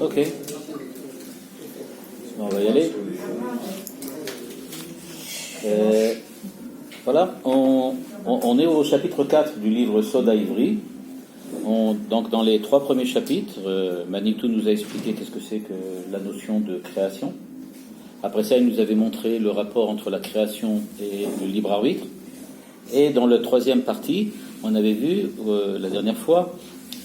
Ok. On va y aller. Voilà, on est au chapitre 4 du livre Soda Ivri. Donc dans les 3 premiers chapitres, Manitou nous a expliqué qu'est-ce que c'est que la notion de création. Après ça, il nous avait montré le rapport entre la création et le libre arbitre. Et dans la 3e partie, on avait vu la dernière fois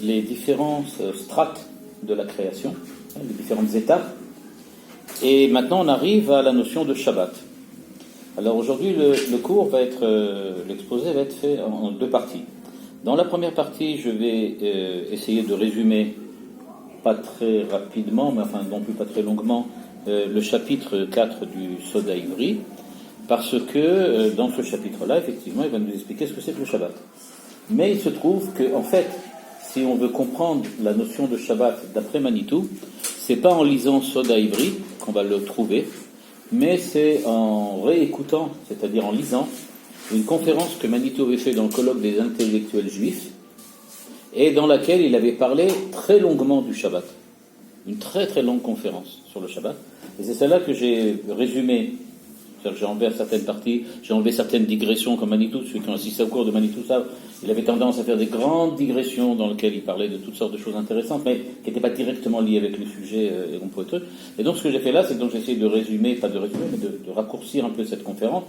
les différentes strates de la création, les différentes étapes. Et maintenant, on arrive à la notion de Shabbat. Alors aujourd'hui, le cours va être, l'exposé va être fait en 2 parties. Dans la première partie, je vais essayer de résumer, pas très rapidement, mais enfin non plus pas très longuement, le chapitre 4 du Soda Ivri, parce que dans ce chapitre-là, effectivement, il va nous expliquer ce que c'est que le Shabbat. Mais il se trouve que, en fait, si on veut comprendre la notion de Shabbat d'après Manitou, c'est pas en lisant Soda Ivri qu'on va le trouver, mais c'est en réécoutant, c'est-à-dire en lisant, une conférence que Manitou avait fait dans le colloque des intellectuels juifs, et dans laquelle il avait parlé très longuement du Shabbat. Une très très longue conférence sur le Shabbat. Et c'est celle-là que j'ai résumé. C'est-à-dire que j'ai enlevé certaines parties, j'ai enlevé certaines digressions comme Manitou. Ceux qui ont assisté au cours de Manitou savent, il avait tendance à faire des grandes digressions dans lesquelles il parlait de toutes sortes de choses intéressantes, mais qui n'étaient pas directement liées avec le sujet et qu'on pouvait truc. Et donc ce que j'ai fait là, c'est que j'ai essayé de résumer, pas de résumer, mais de raccourcir un peu cette conférence,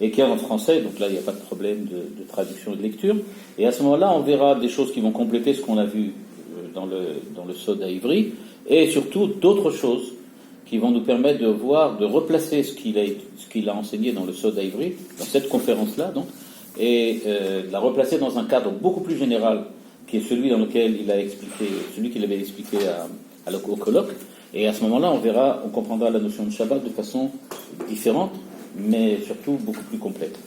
et qui est en français, donc là il n'y a pas de problème de traduction et de lecture. Et à ce moment-là, on verra des choses qui vont compléter ce qu'on a vu dans le Soda Ivri, et surtout d'autres choses qui vont nous permettre de voir, de replacer ce qu'il a enseigné dans le Soda Ivri, dans cette conférence-là, donc, et la replacer dans un cadre beaucoup plus général, qui est celui dans lequel il a expliqué, celui qu'il avait expliqué au colloque. Et à ce moment-là, on comprendra la notion de Shabbat de façon différente, mais surtout beaucoup plus complète.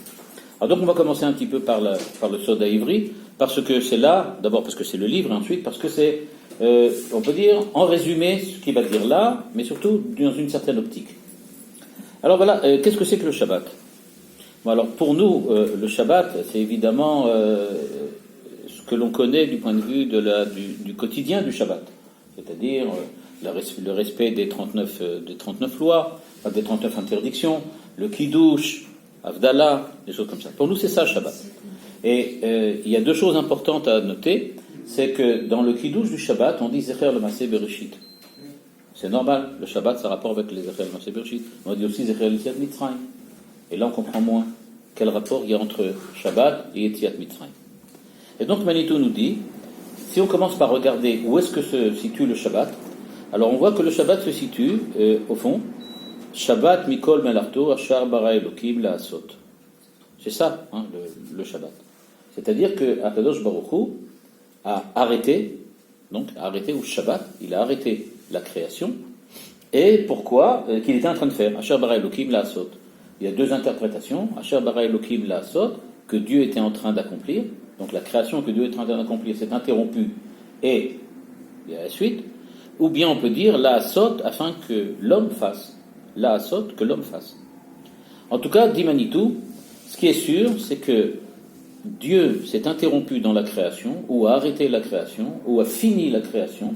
Alors donc on va commencer un petit peu par le Soda Ivri, parce que c'est là, d'abord parce que c'est le livre, et ensuite parce que c'est, on peut dire, en résumé, ce qu'il va dire là, mais surtout dans une certaine optique. Alors voilà, qu'est-ce que c'est que le Shabbat ? Bon, alors pour nous, le Shabbat, c'est évidemment ce que l'on connaît du point de vue du quotidien du Shabbat, c'est-à-dire le respect des 39 lois, des 39 interdictions, le Kiddush, Havdalah, des choses comme ça. Pour nous, c'est ça, Shabbat. Et il y a 2 choses importantes à noter, c'est que dans le Kiddush du Shabbat, on dit Zecher le Maaseh Bereshit. C'est normal, le Shabbat, ça a rapport avec les Zecher le Maaseh Bereshit. On dit aussi Zecher l'Yetziat Mitzrayim. Et là, on comprend moins quel rapport il y a entre Shabbat et Yetziat Mitzrayim. Et donc, Manitou nous dit, si on commence par regarder où est-ce que se situe le Shabbat, alors on voit que le Shabbat se situe, au fond, Shabbat Mikol Melarto Ashar Bara Elokim Laasot. C'est ça, hein, le Shabbat. C'est-à-dire que Akadosh Baruch Hu a arrêté, ou Shabbat, il a arrêté la création. Et pourquoi qu'il était en train de faire Ashar Bara Elokim Laasot. Il y a 2 interprétations. Ashar Bara Elokim Laasot, que Dieu était en train d'accomplir. Donc la création que Dieu est en train d'accomplir s'est interrompue et il y a la suite. Ou bien on peut dire Laasot afin que l'homme fasse. Laasot, que l'homme fasse. En tout cas, dit Manitou, ce qui est sûr, c'est que Dieu s'est interrompu dans la création, ou a arrêté la création, ou a fini la création,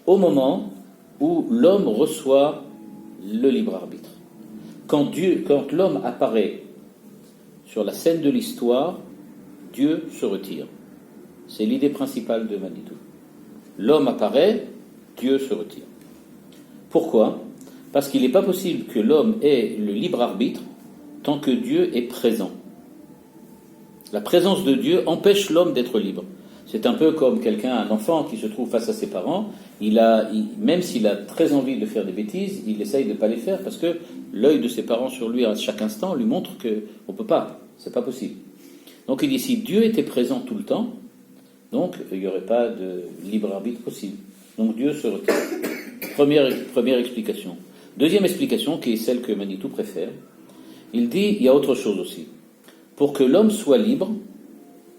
au moment où l'homme reçoit le libre arbitre. Quand l'homme apparaît sur la scène de l'histoire, Dieu se retire. C'est l'idée principale de Manitou. L'homme apparaît, Dieu se retire. Pourquoi ? Parce qu'il n'est pas possible que l'homme ait le libre arbitre tant que Dieu est présent. La présence de Dieu empêche l'homme d'être libre. C'est un peu comme un enfant qui se trouve face à ses parents, même s'il a très envie de faire des bêtises, il essaye de ne pas les faire parce que l'œil de ses parents sur lui à chaque instant lui montre qu'on ne peut pas, c'est pas possible. Donc il dit, si Dieu était présent tout le temps, donc il n'y aurait pas de libre arbitre possible. Donc Dieu se retire. Première explication. Deuxième explication, qui est celle que Manitou préfère, il dit, il y a autre chose aussi. Pour que l'homme soit libre,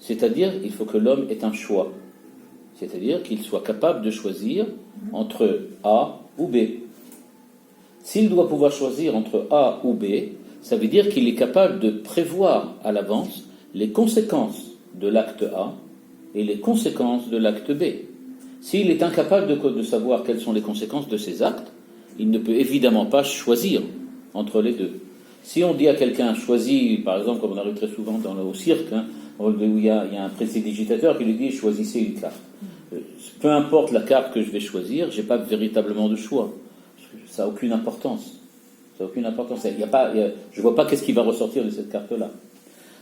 c'est-à-dire, il faut que l'homme ait un choix. C'est-à-dire qu'il soit capable de choisir entre A ou B. S'il doit pouvoir choisir entre A ou B, ça veut dire qu'il est capable de prévoir à l'avance les conséquences de l'acte A et les conséquences de l'acte B. S'il est incapable de savoir quelles sont les conséquences de ses actes, il ne peut évidemment pas choisir entre les deux. Si on dit à quelqu'un, choisis, par exemple, comme on arrive très souvent au cirque, où il y a un prestidigitateur qui lui dit, choisissez une carte. Peu importe la carte que je vais choisir, je n'ai pas véritablement de choix. Ça n'a aucune importance. Ça n'a aucune importance. Je ne vois pas qu'est-ce qui va ressortir de cette carte-là.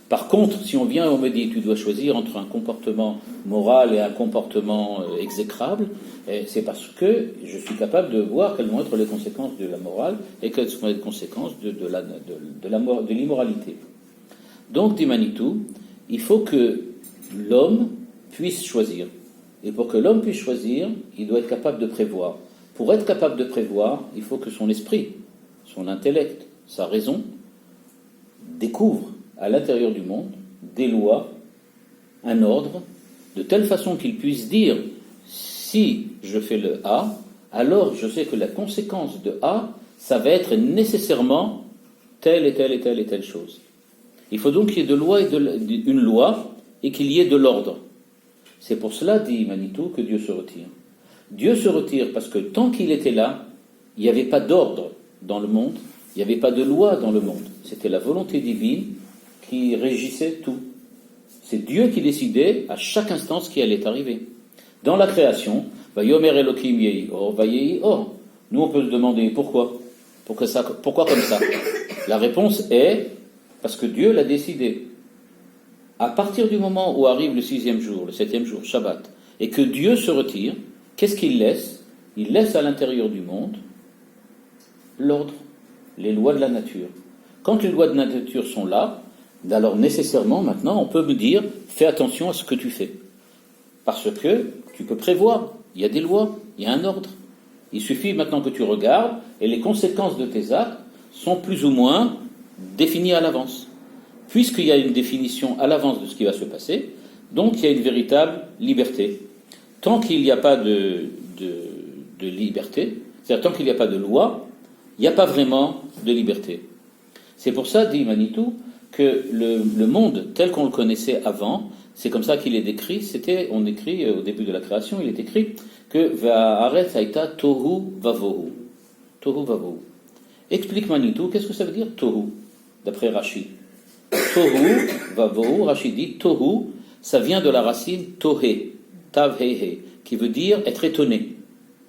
Par contre, si on vient et on me dit tu dois choisir entre un comportement moral et un comportement exécrable, c'est parce que je suis capable de voir quelles vont être les conséquences de la morale et quelles sont les conséquences de l'immoralité. Donc, dit Manitou, il faut que l'homme puisse choisir. Et pour que l'homme puisse choisir, il doit être capable de prévoir. Pour être capable de prévoir, il faut que son esprit, son intellect, sa raison, découvre à l'intérieur du monde des lois, un ordre, de telle façon qu'il puisse dire si je fais le A, alors je sais que la conséquence de A, ça va être nécessairement telle et telle et telle et telle chose. Il faut donc qu'il y ait une loi et qu'il y ait de l'ordre. C'est pour cela, dit Manitou, que Dieu se retire. Dieu se retire parce que tant qu'il était là, il n'y avait pas d'ordre dans le monde, il n'y avait pas de loi dans le monde. C'était la volonté divine qui régissait tout. C'est Dieu qui décidait à chaque instant ce qui allait arriver. Dans la création, Vayomer Elokim Yehi Or, Vayehi Or. Nous, on peut se demander pourquoi. Pourquoi comme ça? La réponse est parce que Dieu l'a décidé. À partir du moment où arrive le 6e jour, le 7e jour, Shabbat, et que Dieu se retire, qu'est-ce qu'il laisse? Il laisse à l'intérieur du monde l'ordre, les lois de la nature. Quand les lois de la nature sont là, alors nécessairement, maintenant, on peut me dire, fais attention à ce que tu fais. Parce que tu peux prévoir, il y a des lois, il y a un ordre. Il suffit maintenant que tu regardes, et les conséquences de tes actes sont plus ou moins définies à l'avance. Puisqu'il y a une définition à l'avance de ce qui va se passer, donc il y a une véritable liberté. Tant qu'il n'y a pas de liberté, c'est-à-dire tant qu'il n'y a pas de loi, il n'y a pas vraiment de liberté. C'est pour ça, dit Manitou, que le monde tel qu'on le connaissait avant, c'est comme ça qu'il est décrit, on écrit au début de la création, il est écrit que Va'aretz haïta tohu vavohu. Tohu vavohu. Explique Manitou, qu'est-ce que ça veut dire tohu, d'après Rashi? Tohu vavohu, Rashi dit tohu, ça vient de la racine tohe, tavhehe, qui veut dire être étonné,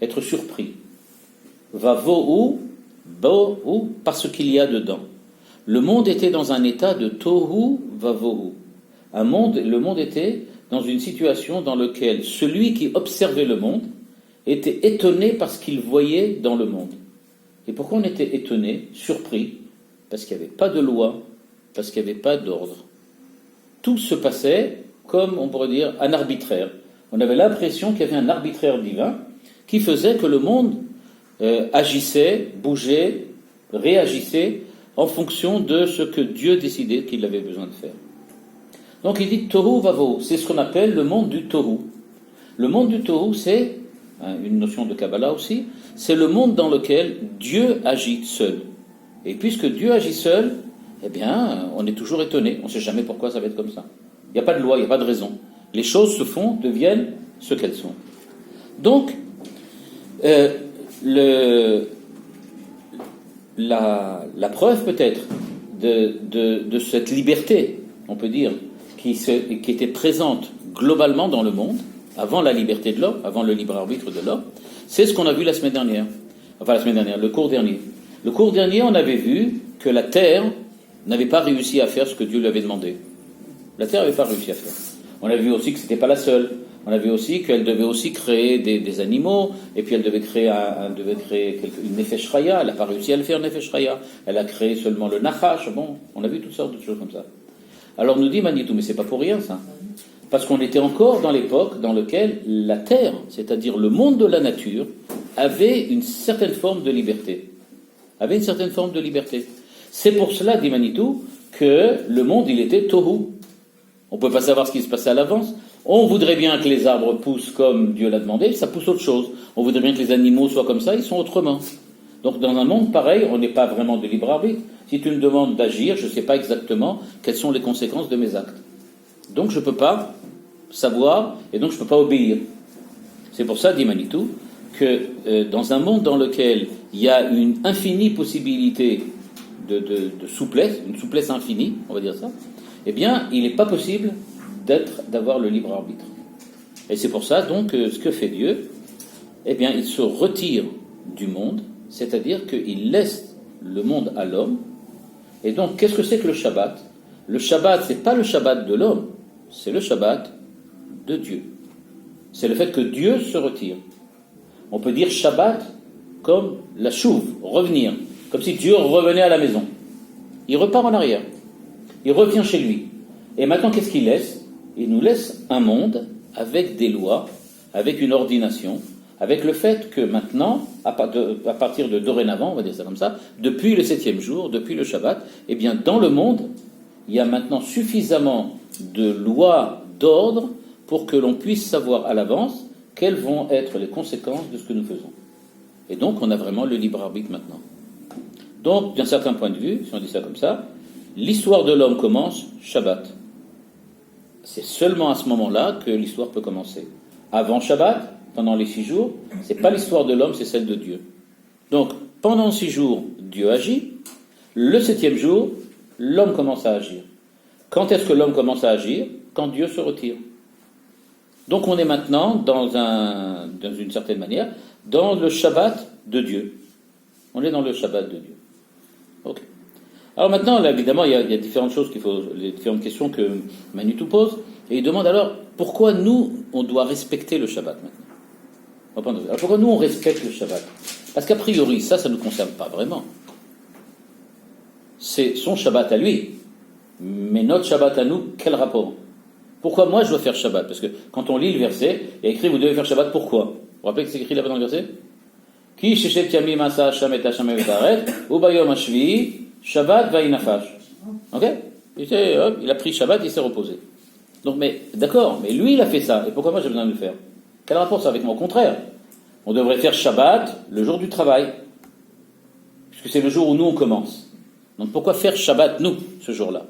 être surpris. Vavohu, bohu, parce qu'il y a dedans. Le monde était dans un état de tohu vavohu. Le monde était dans une situation dans laquelle celui qui observait le monde était étonné par ce qu'il voyait dans le monde. Et pourquoi on était étonné, surpris? Parce qu'il n'y avait pas de loi, parce qu'il n'y avait pas d'ordre. Tout se passait comme, on pourrait dire, un arbitraire. On avait l'impression qu'il y avait un arbitraire divin qui faisait que le monde agissait, bougeait, réagissait en fonction de ce que Dieu décidait qu'il avait besoin de faire. Donc il dit Tohu Vavohu, c'est ce qu'on appelle le monde du Tohu. Le monde du Tohu, c'est une notion de Kabbalah aussi, c'est le monde dans lequel Dieu agit seul. Et puisque Dieu agit seul, eh bien, on est toujours étonné, on ne sait jamais pourquoi ça va être comme ça. Il n'y a pas de loi, il n'y a pas de raison. Les choses se font, deviennent ce qu'elles sont. Donc, la preuve peut-être de cette liberté, on peut dire, qui était présente globalement dans le monde, avant la liberté de l'homme, avant le libre arbitre de l'homme, c'est ce qu'on a vu la semaine dernière. Enfin, le cours dernier. Le cours dernier, on avait vu que la terre n'avait pas réussi à faire ce que Dieu lui avait demandé. La terre n'avait pas réussi à faire. On a vu aussi que ce n'était pas la seule. On a vu aussi qu'elle devait aussi créer des animaux, et puis elle devait créer une Nefesh Chaya. Elle n'a pas réussi à le faire, Nefesh Chaya. Elle a créé seulement le Nachash. Bon, on a vu toutes sortes de choses comme ça. Alors nous dit Manitou, mais c'est pas pour rien ça. Parce qu'on était encore dans l'époque dans laquelle la terre, c'est-à-dire le monde de la nature, avait une certaine forme de liberté. C'est pour cela, dit Manitou, que le monde, il était tohu. On ne peut pas savoir ce qui se passait à l'avance. On voudrait bien que les arbres poussent comme Dieu l'a demandé, ça pousse autre chose. On voudrait bien que les animaux soient comme ça, ils sont autrement. Donc dans un monde pareil, on n'est pas vraiment de libre arbitre. Si tu me demandes d'agir, je ne sais pas exactement quelles sont les conséquences de mes actes. Donc je ne peux pas savoir et donc je ne peux pas obéir. C'est pour ça, dit Manitou, que dans un monde dans lequel il y a une infinie possibilité de souplesse, une souplesse infinie, on va dire ça, eh bien, il n'est pas possible d'avoir le libre arbitre. Et c'est pour ça, donc, ce que fait Dieu, eh bien, il se retire du monde, c'est-à-dire qu'il laisse le monde à l'homme. Et donc, qu'est-ce que c'est que le Shabbat? Le Shabbat, c'est pas le Shabbat de l'homme, c'est le Shabbat de Dieu. C'est le fait que Dieu se retire. On peut dire Shabbat comme la chouve, revenir, comme si Dieu revenait à la maison. Il repart en arrière, il revient chez lui. Et maintenant, qu'est-ce qu'il laisse? Il nous laisse un monde avec des lois, avec une ordination, avec le fait que maintenant, à partir de dorénavant, on va dire ça comme ça, depuis le 7e jour, depuis le Shabbat, eh bien, dans le monde, il y a maintenant suffisamment de lois, d'ordre, pour que l'on puisse savoir à l'avance quelles vont être les conséquences de ce que nous faisons. Et donc, on a vraiment le libre arbitre maintenant. Donc, d'un certain point de vue, si on dit ça comme ça, l'histoire de l'homme commence Shabbat. C'est seulement à ce moment-là que l'histoire peut commencer. Avant Shabbat, pendant les 6 jours, c'est pas l'histoire de l'homme, c'est celle de Dieu. Donc, pendant 6 jours, Dieu agit. Le 7e jour, l'homme commence à agir. Quand est-ce que l'homme commence à agir? Quand Dieu se retire. Donc, on est maintenant, dans une certaine manière, dans le Shabbat de Dieu. On est dans le Shabbat de Dieu. Ok. Alors maintenant, là, évidemment, il y a différentes choses les différentes questions que Manitou pose, et il demande alors pourquoi nous, on doit respecter le Shabbat maintenant. Alors pourquoi nous, on respecte le Shabbat? Parce qu'a priori, ça ne nous concerne pas vraiment. C'est son Shabbat à lui, mais notre Shabbat à nous, quel rapport? Pourquoi moi je dois faire Shabbat? Parce que quand on lit le verset, il y a écrit vous devez faire Shabbat, pourquoi? Vous vous rappelez que c'est écrit là-bas dans le verset? Ki sheshet yamim asa Hashem et Hashem v'taret, ubayom hashvi'i Shabbat va'inafash. Ok? Il a pris Shabbat, il s'est reposé. Donc, mais d'accord, mais lui il a fait ça, et pourquoi moi j'ai besoin de le faire? Quel rapport ça avec moi? Au contraire, on devrait faire Shabbat le jour du travail, puisque c'est le jour où nous on commence. Donc pourquoi faire Shabbat nous, ce jour-là?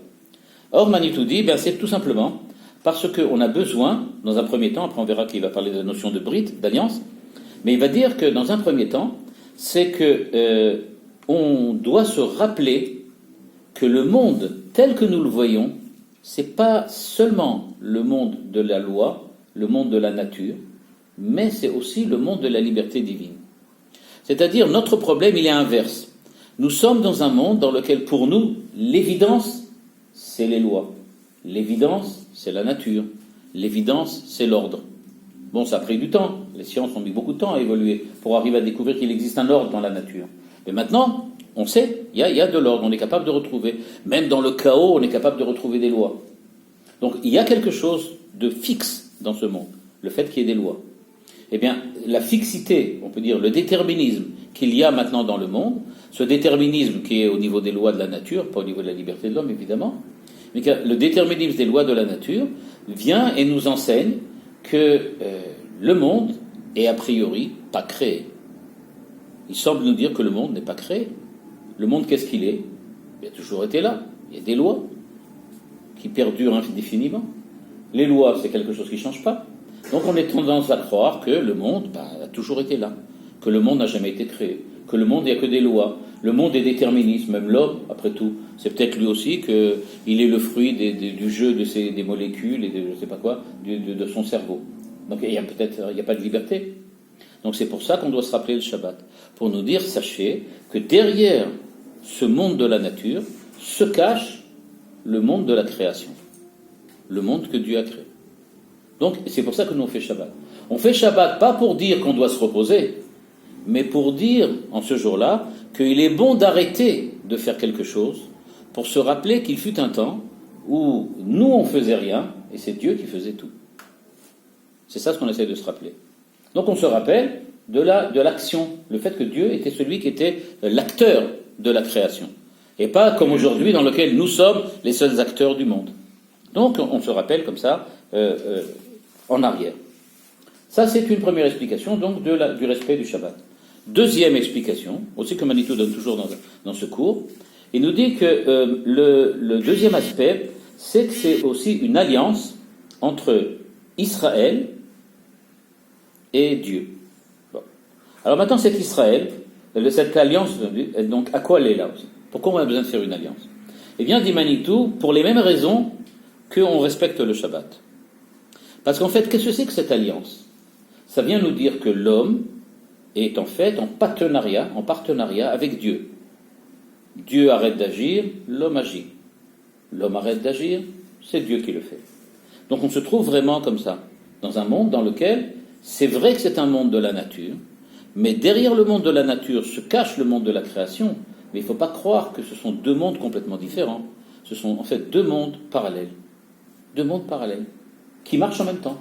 Or, Manitou dit, c'est tout simplement parce qu'on a besoin, dans un premier temps, après on verra qu'il va parler de la notion de Brit, d'alliance, mais il va dire que dans un premier temps, c'est que on doit se rappeler que le monde tel que nous le voyons, c'est pas seulement le monde de la loi, le monde de la nature, mais c'est aussi le monde de la liberté divine. C'est-à-dire, notre problème, il est inverse. Nous sommes dans un monde dans lequel, pour nous, l'évidence, c'est les lois. L'évidence, c'est la nature. L'évidence, c'est l'ordre. Bon, ça a pris du temps. Les sciences ont mis beaucoup de temps à évoluer pour arriver à découvrir qu'il existe un ordre dans la nature. Mais maintenant, on sait, il y a de l'ordre, on est capable de retrouver. Même dans le chaos, on est capable de retrouver des lois. Donc, il y a quelque chose de fixe dans ce monde, le fait qu'il y ait des lois. Eh bien, la fixité, on peut dire le déterminisme qu'il y a maintenant dans le monde, ce déterminisme qui est au niveau des lois de la nature, pas au niveau de la liberté de l'homme évidemment, mais que le déterminisme des lois de la nature vient et nous enseigne que le monde est a priori pas créé. Il semble nous dire que le monde n'est pas créé. Le monde, qu'est-ce qu'il est? Il a toujours été là. Il y a des lois qui perdurent indéfiniment. Les lois, c'est quelque chose qui ne change pas. Donc on a tendance à croire que le monde a toujours été là, que le monde n'a jamais été créé, que le monde, il n'y a que des lois. Le monde est déterministe, même l'homme, après tout. C'est peut-être lui aussi qu'il est le fruit du jeu des molécules et de je ne sais pas quoi, de son cerveau. Donc il n'y a pas de liberté. Donc c'est pour ça qu'on doit se rappeler le Shabbat, pour nous dire, sachez que derrière ce monde de la nature se cache le monde de la création, le monde que Dieu a créé. Donc c'est pour ça que nous on fait Shabbat. On fait Shabbat pas pour dire qu'on doit se reposer, mais pour dire en ce jour-là qu'il est bon d'arrêter de faire quelque chose pour se rappeler qu'il fut un temps où nous on faisait rien et c'est Dieu qui faisait tout. C'est ça ce qu'on essaie de se rappeler. Donc on se rappelle de l'action, le fait que Dieu était celui qui était l'acteur de la création, et pas comme aujourd'hui dans lequel nous sommes les seuls acteurs du monde. Donc on se rappelle comme ça en arrière. Ça c'est une première explication donc du respect du Shabbat. Deuxième explication, aussi que Manitou donne toujours dans ce cours, il nous dit que le deuxième aspect, c'est que c'est aussi une alliance entre Israël et Dieu. Bon. Alors maintenant, cette Israël, cette alliance, donc à quoi elle est là aussi? Pourquoi on a besoin de faire une alliance? Eh bien, dit Manitou, pour les mêmes raisons qu'on respecte le Shabbat. Parce qu'en fait, qu'est-ce que c'est que cette alliance? Ça vient nous dire que l'homme est en fait en partenariat avec Dieu. Dieu arrête d'agir, l'homme agit. L'homme arrête d'agir, c'est Dieu qui le fait. Donc on se trouve vraiment comme ça, dans un monde dans lequel c'est vrai que c'est un monde de la nature, mais derrière le monde de la nature se cache le monde de la création, mais il ne faut pas croire que ce sont deux mondes complètement différents. Ce sont en fait deux mondes parallèles. Deux mondes parallèles, qui marchent en même temps.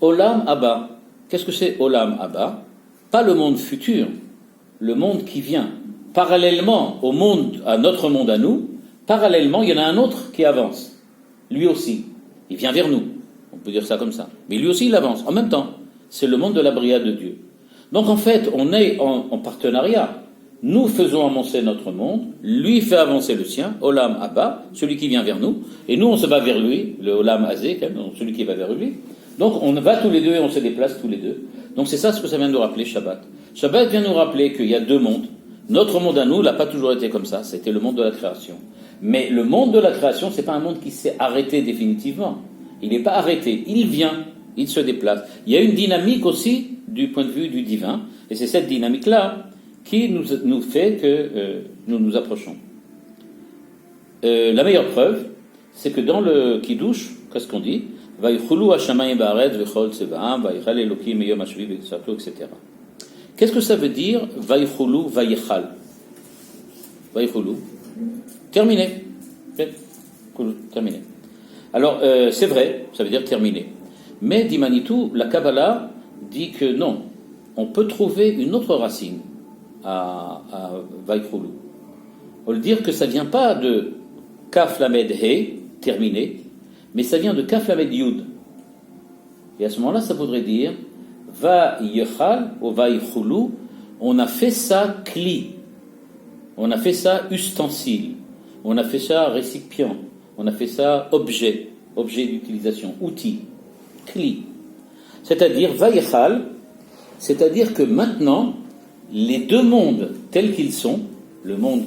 Olam Abba. Qu'est-ce que c'est Olam Abba? Pas le monde futur, le monde qui vient. Parallèlement au monde, à notre monde à nous, parallèlement, il y en a un autre qui avance. Lui aussi. Il vient vers nous. On peut dire ça comme ça. Mais lui aussi, il avance. En même temps, c'est le monde de la Bria de Dieu. Donc en fait, on est en partenariat. Nous faisons avancer notre monde, lui fait avancer le sien, Olam Abba, celui qui vient vers nous, et nous on se va vers lui, le Olam Azé, celui qui va vers lui. Donc on va tous les deux et on se déplace tous les deux. Donc c'est ça ce que ça vient de nous rappeler Shabbat. Shabbat vient nous rappeler qu'il y a deux mondes. Notre monde à nous n'a pas toujours été comme ça, c'était le monde de la création. Mais le monde de la création, c'est pas un monde qui s'est arrêté définitivement. Il n'est pas arrêté, il vient, il se déplace. Il y a une dynamique aussi du point de vue du divin, et c'est cette dynamique-là qui nous fait que nous nous approchons. La meilleure preuve, c'est que dans le Kiddush, qu'est-ce qu'on dit? Vayichulu hashamayim ba'aretz v'chol tzevaam, vayichal Elokim yom hashvi v'tzarto, etc. Qu'est-ce que ça veut dire vayichulu, vayichal? Vayichulu. Terminé. Terminé. Alors, c'est vrai, ça veut dire terminé. Mais, dit Manitou, la Kabbalah dit que non, on peut trouver une autre racine à Vayichulu. On veut dire que ça ne vient pas de Kaf Lamed He, terminé, mais ça vient de Kaf Lamed Yud. Et à ce moment-là, ça voudrait dire Vayichal ou Vayichulu, on a fait ça Kli, on a fait ça ustensile, on a fait ça récipient, on a fait ça objet d'utilisation, outil, Kli. C'est-à-dire Vayichal, c'est-à-dire que maintenant, les deux mondes tels qu'ils sont, le monde,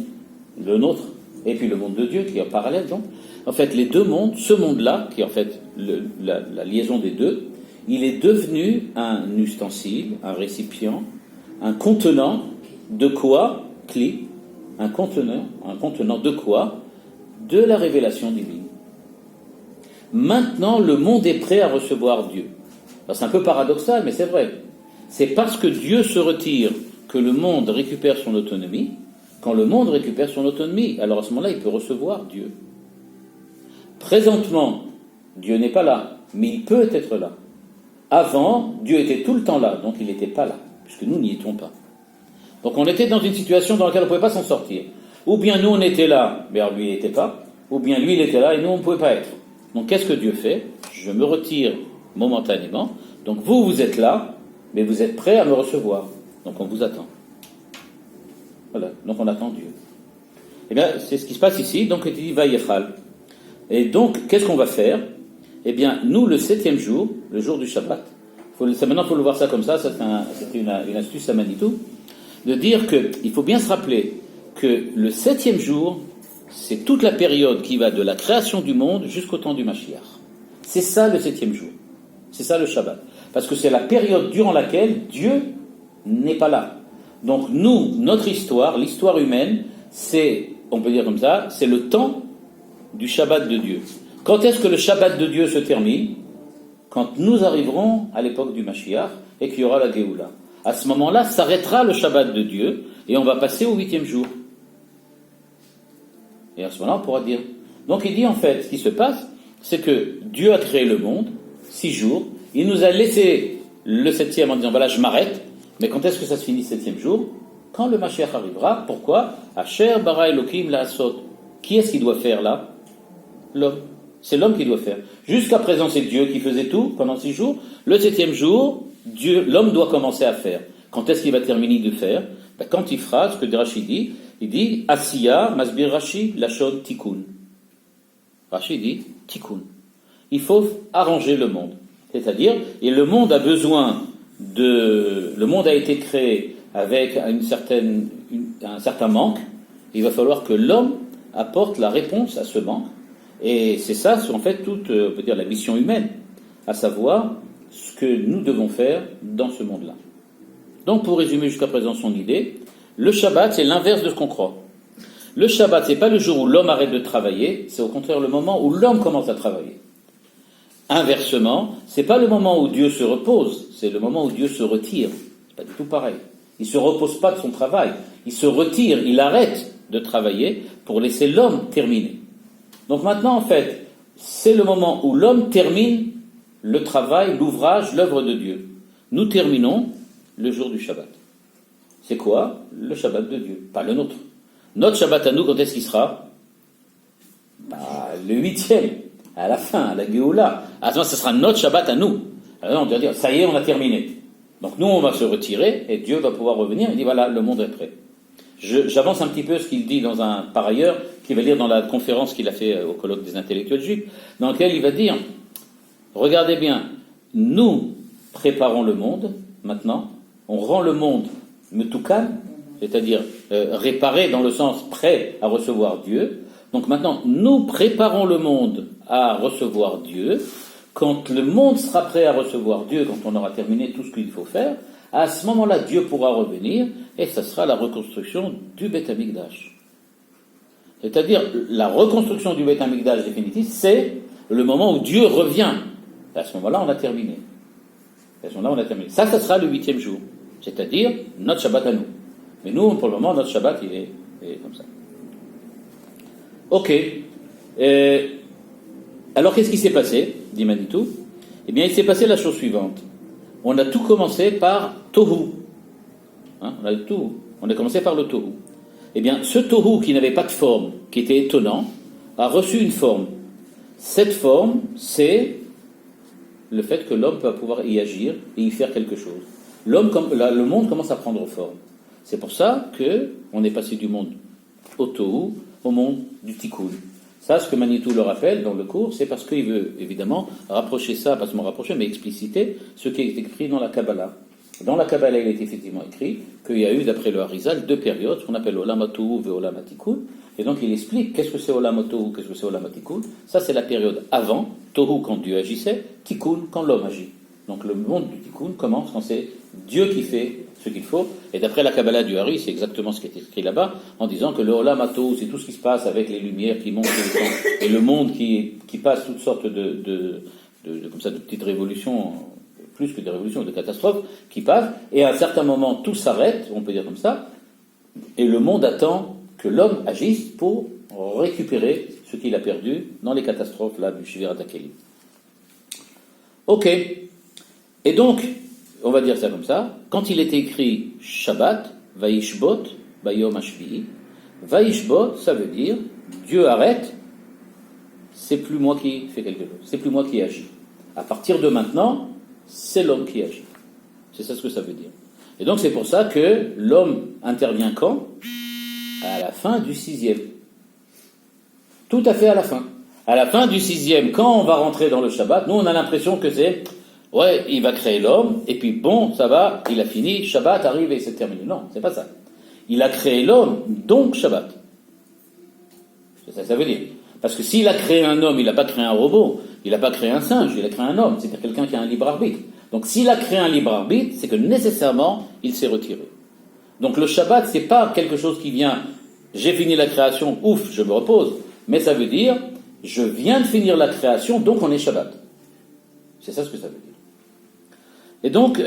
le nôtre, et puis le monde de Dieu qui est en parallèle, donc, en fait, les deux mondes, ce monde-là, qui est en fait la liaison des deux, il est devenu un ustensile, un récipient, un contenant de quoi, Kli, un contenant de quoi? De la révélation divine. Maintenant, le monde est prêt à recevoir Dieu. Alors, c'est un peu paradoxal, mais c'est vrai. C'est parce que Dieu se retire que le monde récupère son autonomie. Quand le monde récupère son autonomie, alors à ce moment-là, il peut recevoir Dieu. Présentement, Dieu n'est pas là, mais il peut être là. Avant, Dieu était tout le temps là, donc il n'était pas là, puisque nous n'y étions pas. Donc on était dans une situation dans laquelle on ne pouvait pas s'en sortir. Ou bien nous on était là, mais lui il n'était pas, ou bien lui il était là et nous on ne pouvait pas être. Donc qu'est-ce que Dieu fait? Je me retire momentanément, donc vous êtes là, mais vous êtes prêts à me recevoir. Donc on vous attend. Voilà, donc on attend Dieu. Eh bien, c'est ce qui se passe ici, donc il dit Vayichal. Et donc, qu'est-ce qu'on va faire? Eh bien, nous, le 7e jour, le jour du Shabbat, maintenant il faut le voir ça comme ça, c'est une astuce à Manitou, de dire qu'il faut bien se rappeler que le 7e jour, c'est toute la période qui va de la création du monde jusqu'au temps du Mashiach. C'est ça le 7e jour. C'est ça le Shabbat. Parce que c'est la période durant laquelle Dieu n'est pas là. Donc nous, notre histoire, l'histoire humaine, c'est, on peut dire comme ça, c'est le temps du Shabbat de Dieu. Quand est-ce que le Shabbat de Dieu se termine? Quand nous arriverons à l'époque du Mashiach et qu'il y aura la Géoula. À ce moment-là, s'arrêtera le Shabbat de Dieu et on va passer au 8e jour. Et à ce moment-là, on pourra dire. Donc il dit en fait, ce qui se passe, c'est que Dieu a créé le monde, 6 jours, il nous a laissé le 7e en disant, voilà, je m'arrête. Mais quand est-ce que ça se finit, 7e jour? Quand le Mashiach arrivera. Pourquoi? Asher bara Elokim la'asot. Qui est-ce qui doit faire là? L'homme. C'est l'homme qui doit faire. Jusqu'à présent, c'est Dieu qui faisait tout pendant 6 jours. Le 7e jour, l'homme doit commencer à faire. Quand est-ce qu'il va terminer de faire? Quand il fera ce que Rashi dit, il dit Asiya Masbir Rashi Lachon Tikkun. Rashi dit tikkun. Il faut arranger le monde. C'est-à-dire, et le monde a besoin le monde a été créé avec un certain manque. Il va falloir que l'homme apporte la réponse à ce manque. Et c'est ça, c'est en fait toute, on peut dire, la mission humaine, à savoir ce que nous devons faire dans ce monde-là. Donc, pour résumer jusqu'à présent son idée, le Shabbat, c'est l'inverse de ce qu'on croit. Le Shabbat, c'est pas le jour où l'homme arrête de travailler, c'est au contraire le moment où l'homme commence à travailler. Inversement, c'est pas le moment où Dieu se repose, c'est le moment où Dieu se retire. C'est pas du tout pareil. Il se repose pas de son travail, il se retire, il arrête de travailler pour laisser l'homme terminer. Donc maintenant, en fait, c'est le moment où l'homme termine le travail, l'ouvrage, l'œuvre de Dieu. Nous terminons le jour du Shabbat. C'est quoi? Le Shabbat de Dieu, pas le nôtre. Notre Shabbat à nous, quand est-ce qu'il sera? Le 8e, à la fin, à la Géoula. À ce moment, ce sera notre Shabbat à nous. Alors on doit dire, ça y est, on a terminé. Donc nous, on va se retirer, et Dieu va pouvoir revenir, et dit, voilà, le monde est prêt. J'avance un petit peu ce qu'il dit dans un par ailleurs, qu'il va lire dans la conférence qu'il a fait au colloque des intellectuels juifs, dans lequel il va dire, regardez bien, nous préparons le monde, maintenant, on rend le monde metukan, c'est-à-dire réparé dans le sens prêt à recevoir Dieu. Donc maintenant, nous préparons le monde à recevoir Dieu. Quand le monde sera prêt à recevoir Dieu, quand on aura terminé tout ce qu'il faut faire, à ce moment-là, Dieu pourra revenir, et ça sera la reconstruction du Beth Amikdash. C'est-à-dire, la reconstruction du Beth Amikdash définitif, c'est le moment où Dieu revient. Et à ce moment-là, on a terminé. Ça sera le 8e jour. C'est-à-dire, notre Shabbat à nous. Mais nous, pour le moment, notre Shabbat, il est comme ça. Ok. Alors, qu'est-ce qui s'est passé, dit Manitou? Eh bien, il s'est passé la chose suivante. On a tout commencé par Tohu. On a commencé par le Tohu. Eh bien, ce Tohu qui n'avait pas de forme, qui était étonnant, a reçu une forme. Cette forme, c'est le fait que l'homme va pouvoir y agir et y faire quelque chose. Le monde commence à prendre forme. C'est pour ça qu'on est passé du monde au Tohu au monde du Tikkun. Ça, ce que Manitou le rappelle dans le cours, c'est parce qu'il veut évidemment rapprocher ça, pas seulement rapprocher, mais expliciter ce qui est écrit dans la Kabbalah. Dans la Kabbalah, il est effectivement écrit qu'il y a eu, d'après le Harizal, 2 périodes, ce qu'on appelle Olam HaTohu et Olam HaTikkun. Et donc il explique qu'est-ce que c'est Olam HaTohu, qu'est-ce que c'est Olam HaTikkun. Ça, c'est la période avant, Tohu quand Dieu agissait, Tikkun quand l'homme agit. Donc le monde du Tikkun commence quand c'est Dieu qui fait ce qu'il faut. Et d'après la Kabbalah du Hari, c'est exactement ce qui est écrit là-bas, en disant que le Olam HaTohu, c'est tout ce qui se passe avec les lumières qui montent tout le temps, et le monde qui passe toutes sortes de petites révolutions, plus que des révolutions, de catastrophes, qui passent, et à un certain moment, tout s'arrête, on peut dire comme ça, et le monde attend que l'homme agisse pour récupérer ce qu'il a perdu dans les catastrophes là, du Shivirat HaKelim. Ok. Et donc, on va dire ça comme ça, quand il était écrit Shabbat, Vaishbot, Bayom Hashvi'i, Vaishbot, ça veut dire Dieu arrête, c'est plus moi qui fais quelque chose, c'est plus moi qui agis. À partir de maintenant, c'est l'homme qui agit. C'est ça ce que ça veut dire. Et donc c'est pour ça que l'homme intervient quand? À la fin du 6e. Tout à fait à la fin. À la fin du 6e, quand on va rentrer dans le Shabbat, nous on a l'impression que c'est ouais, il va créer l'homme, et puis bon, ça va, il a fini, Shabbat arrive et c'est terminé. Non, c'est pas ça. Il a créé l'homme, donc Shabbat. C'est ça que ça veut dire. Parce que s'il a créé un homme, il n'a pas créé un robot, il n'a pas créé un singe, il a créé un homme, c'est-à-dire quelqu'un qui a un libre arbitre. Donc s'il a créé un libre arbitre, c'est que nécessairement, il s'est retiré. Donc le Shabbat, c'est pas quelque chose qui vient, j'ai fini la création, ouf, je me repose, mais ça veut dire, je viens de finir la création, donc on est Shabbat. C'est ça ce que ça veut dire. Et donc,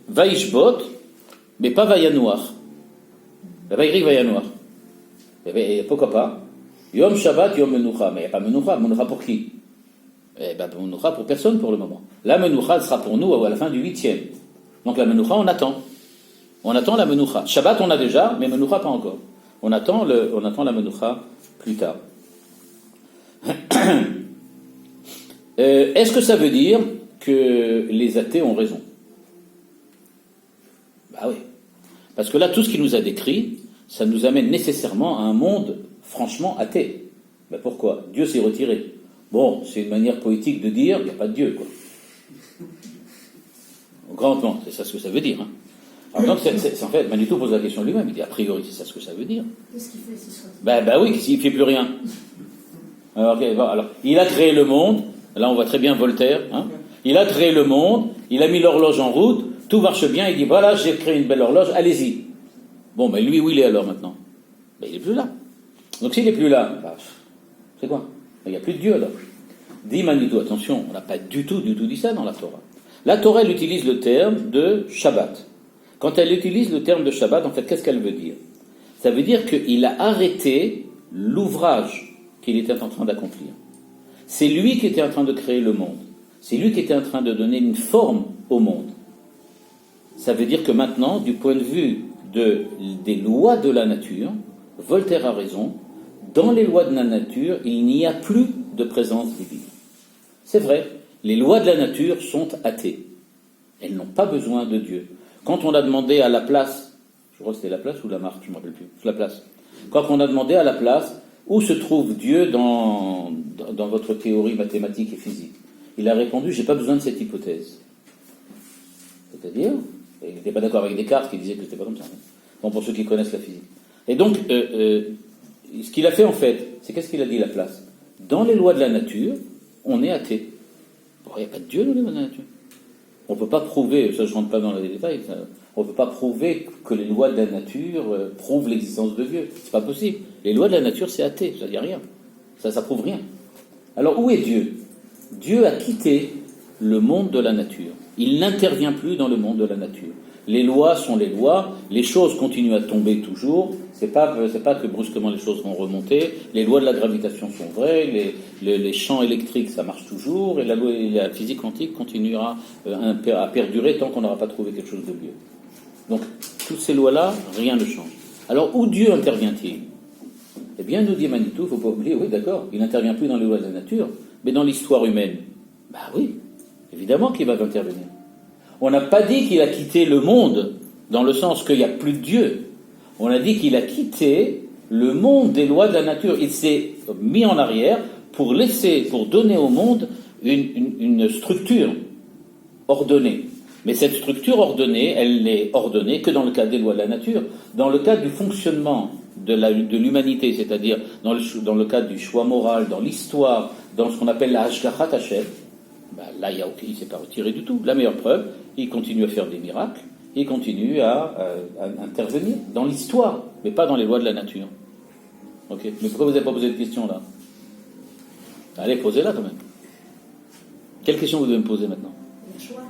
Vaishbot, mais pas Vayanouar. Vaïrik Vayanouar. Et pourquoi pas? Yom Shabbat, Yom Menucha. Mais il n'y a pas Menucha. Menucha pour qui? Eh bien, Menucha pour personne pour le moment. La Menucha sera pour nous à la fin du 8e. Donc la Menucha, on attend. On attend la Menucha. Shabbat, on a déjà, mais Menucha, pas encore. On attend la Menucha plus tard. Est-ce que ça veut dire que les athées ont raison? Bah oui. Parce que là, tout ce qu'il nous a décrit, ça nous amène nécessairement à un monde franchement athée. Ben pourquoi? Dieu s'est retiré. Bon, c'est une manière poétique de dire il n'y a pas de Dieu, quoi. Grandement, c'est ça ce que ça veut dire. Hein. Alors donc, en fait, Manitou pose la question lui-même. Il dit a priori, c'est ça ce que ça veut dire. Qu'est-ce qu'il fait s'il se retire? Ben oui, s'il ne fait plus rien. Alors, il a créé le monde. Là, on voit très bien Voltaire. Hein. Il a créé le monde. Il a mis l'horloge en route. Tout marche bien. Il dit voilà, j'ai créé une belle horloge. Allez-y. Bon, mais lui, où il est alors maintenant? Ben, il n'est plus là. Donc, s'il n'est plus là, ben, c'est quoi? Il n'y a plus de Dieu alors. Dit Manitou, attention, on n'a pas du tout dit ça dans la Torah. La Torah, elle utilise le terme de Shabbat. Quand elle utilise le terme de Shabbat, en fait, qu'est-ce qu'elle veut dire? Ça veut dire qu'il a arrêté l'ouvrage qu'il était en train d'accomplir. C'est lui qui était en train de créer le monde. C'est lui qui était en train de donner une forme au monde. Ça veut dire que maintenant, du point de vue des lois de la nature, Voltaire a raison, dans les lois de la nature, il n'y a plus de présence divine. C'est vrai, les lois de la nature sont athées. Elles n'ont pas besoin de Dieu. Quand on a demandé à Laplace, je crois que c'était Laplace ou Lamarck, je ne me rappelle plus, Laplace. Quand on a demandé à Laplace où se trouve Dieu dans votre théorie mathématique et physique, il a répondu, j'ai pas besoin de cette hypothèse. C'est-à-dire, il n'était pas d'accord avec Descartes qui disait que c'était pas comme ça. Bon, pour ceux qui connaissent la physique. Et donc, ce qu'il a fait en fait, c'est qu'est-ce qu'il a dit Laplace? Dans les lois de la nature, on est athée. Bon, il n'y a pas de Dieu dans les lois de la nature. On ne peut pas prouver, ça je ne rentre pas dans les détails, on ne peut pas prouver que les lois de la nature prouvent l'existence de Dieu. C'est pas possible. Les lois de la nature, c'est athée, ça ne dit rien. Ça prouve rien. Alors où est Dieu? Dieu a quitté le monde de la nature. Il n'intervient plus dans le monde de la nature. Les lois sont les lois, les choses continuent à tomber toujours, c'est pas que brusquement les choses vont remonter, les lois de la gravitation sont vraies, les champs électriques ça marche toujours, et la physique quantique continuera à perdurer tant qu'on n'aura pas trouvé quelque chose de mieux. Donc, toutes ces lois-là, rien ne change. Alors, où Dieu intervient-il? Eh bien, nous dit Manitou, il ne faut pas oublier, oui d'accord, il n'intervient plus dans les lois de la nature, mais dans l'histoire humaine. Ben oui, évidemment qu'il va intervenir. On n'a pas dit qu'il a quitté le monde, dans le sens qu'il n'y a plus de Dieu. On a dit qu'il a quitté le monde des lois de la nature. Il s'est mis en arrière pour donner au monde une structure ordonnée. Mais cette structure ordonnée, elle n'est ordonnée que dans le cadre des lois de la nature. Dans le cadre du fonctionnement de l'humanité, c'est-à-dire dans le cadre du choix moral, dans l'histoire, dans ce qu'on appelle la Hashgachat Hashem, ben là, il ne s'est pas retiré du tout. La meilleure preuve, il continue à faire des miracles, il continue à intervenir dans l'histoire, mais pas dans les lois de la nature. Ok. Mais pourquoi vous n'avez pas posé de question là? Allez, posez-la quand même. Quelle question vous devez me poser maintenant? Le choix.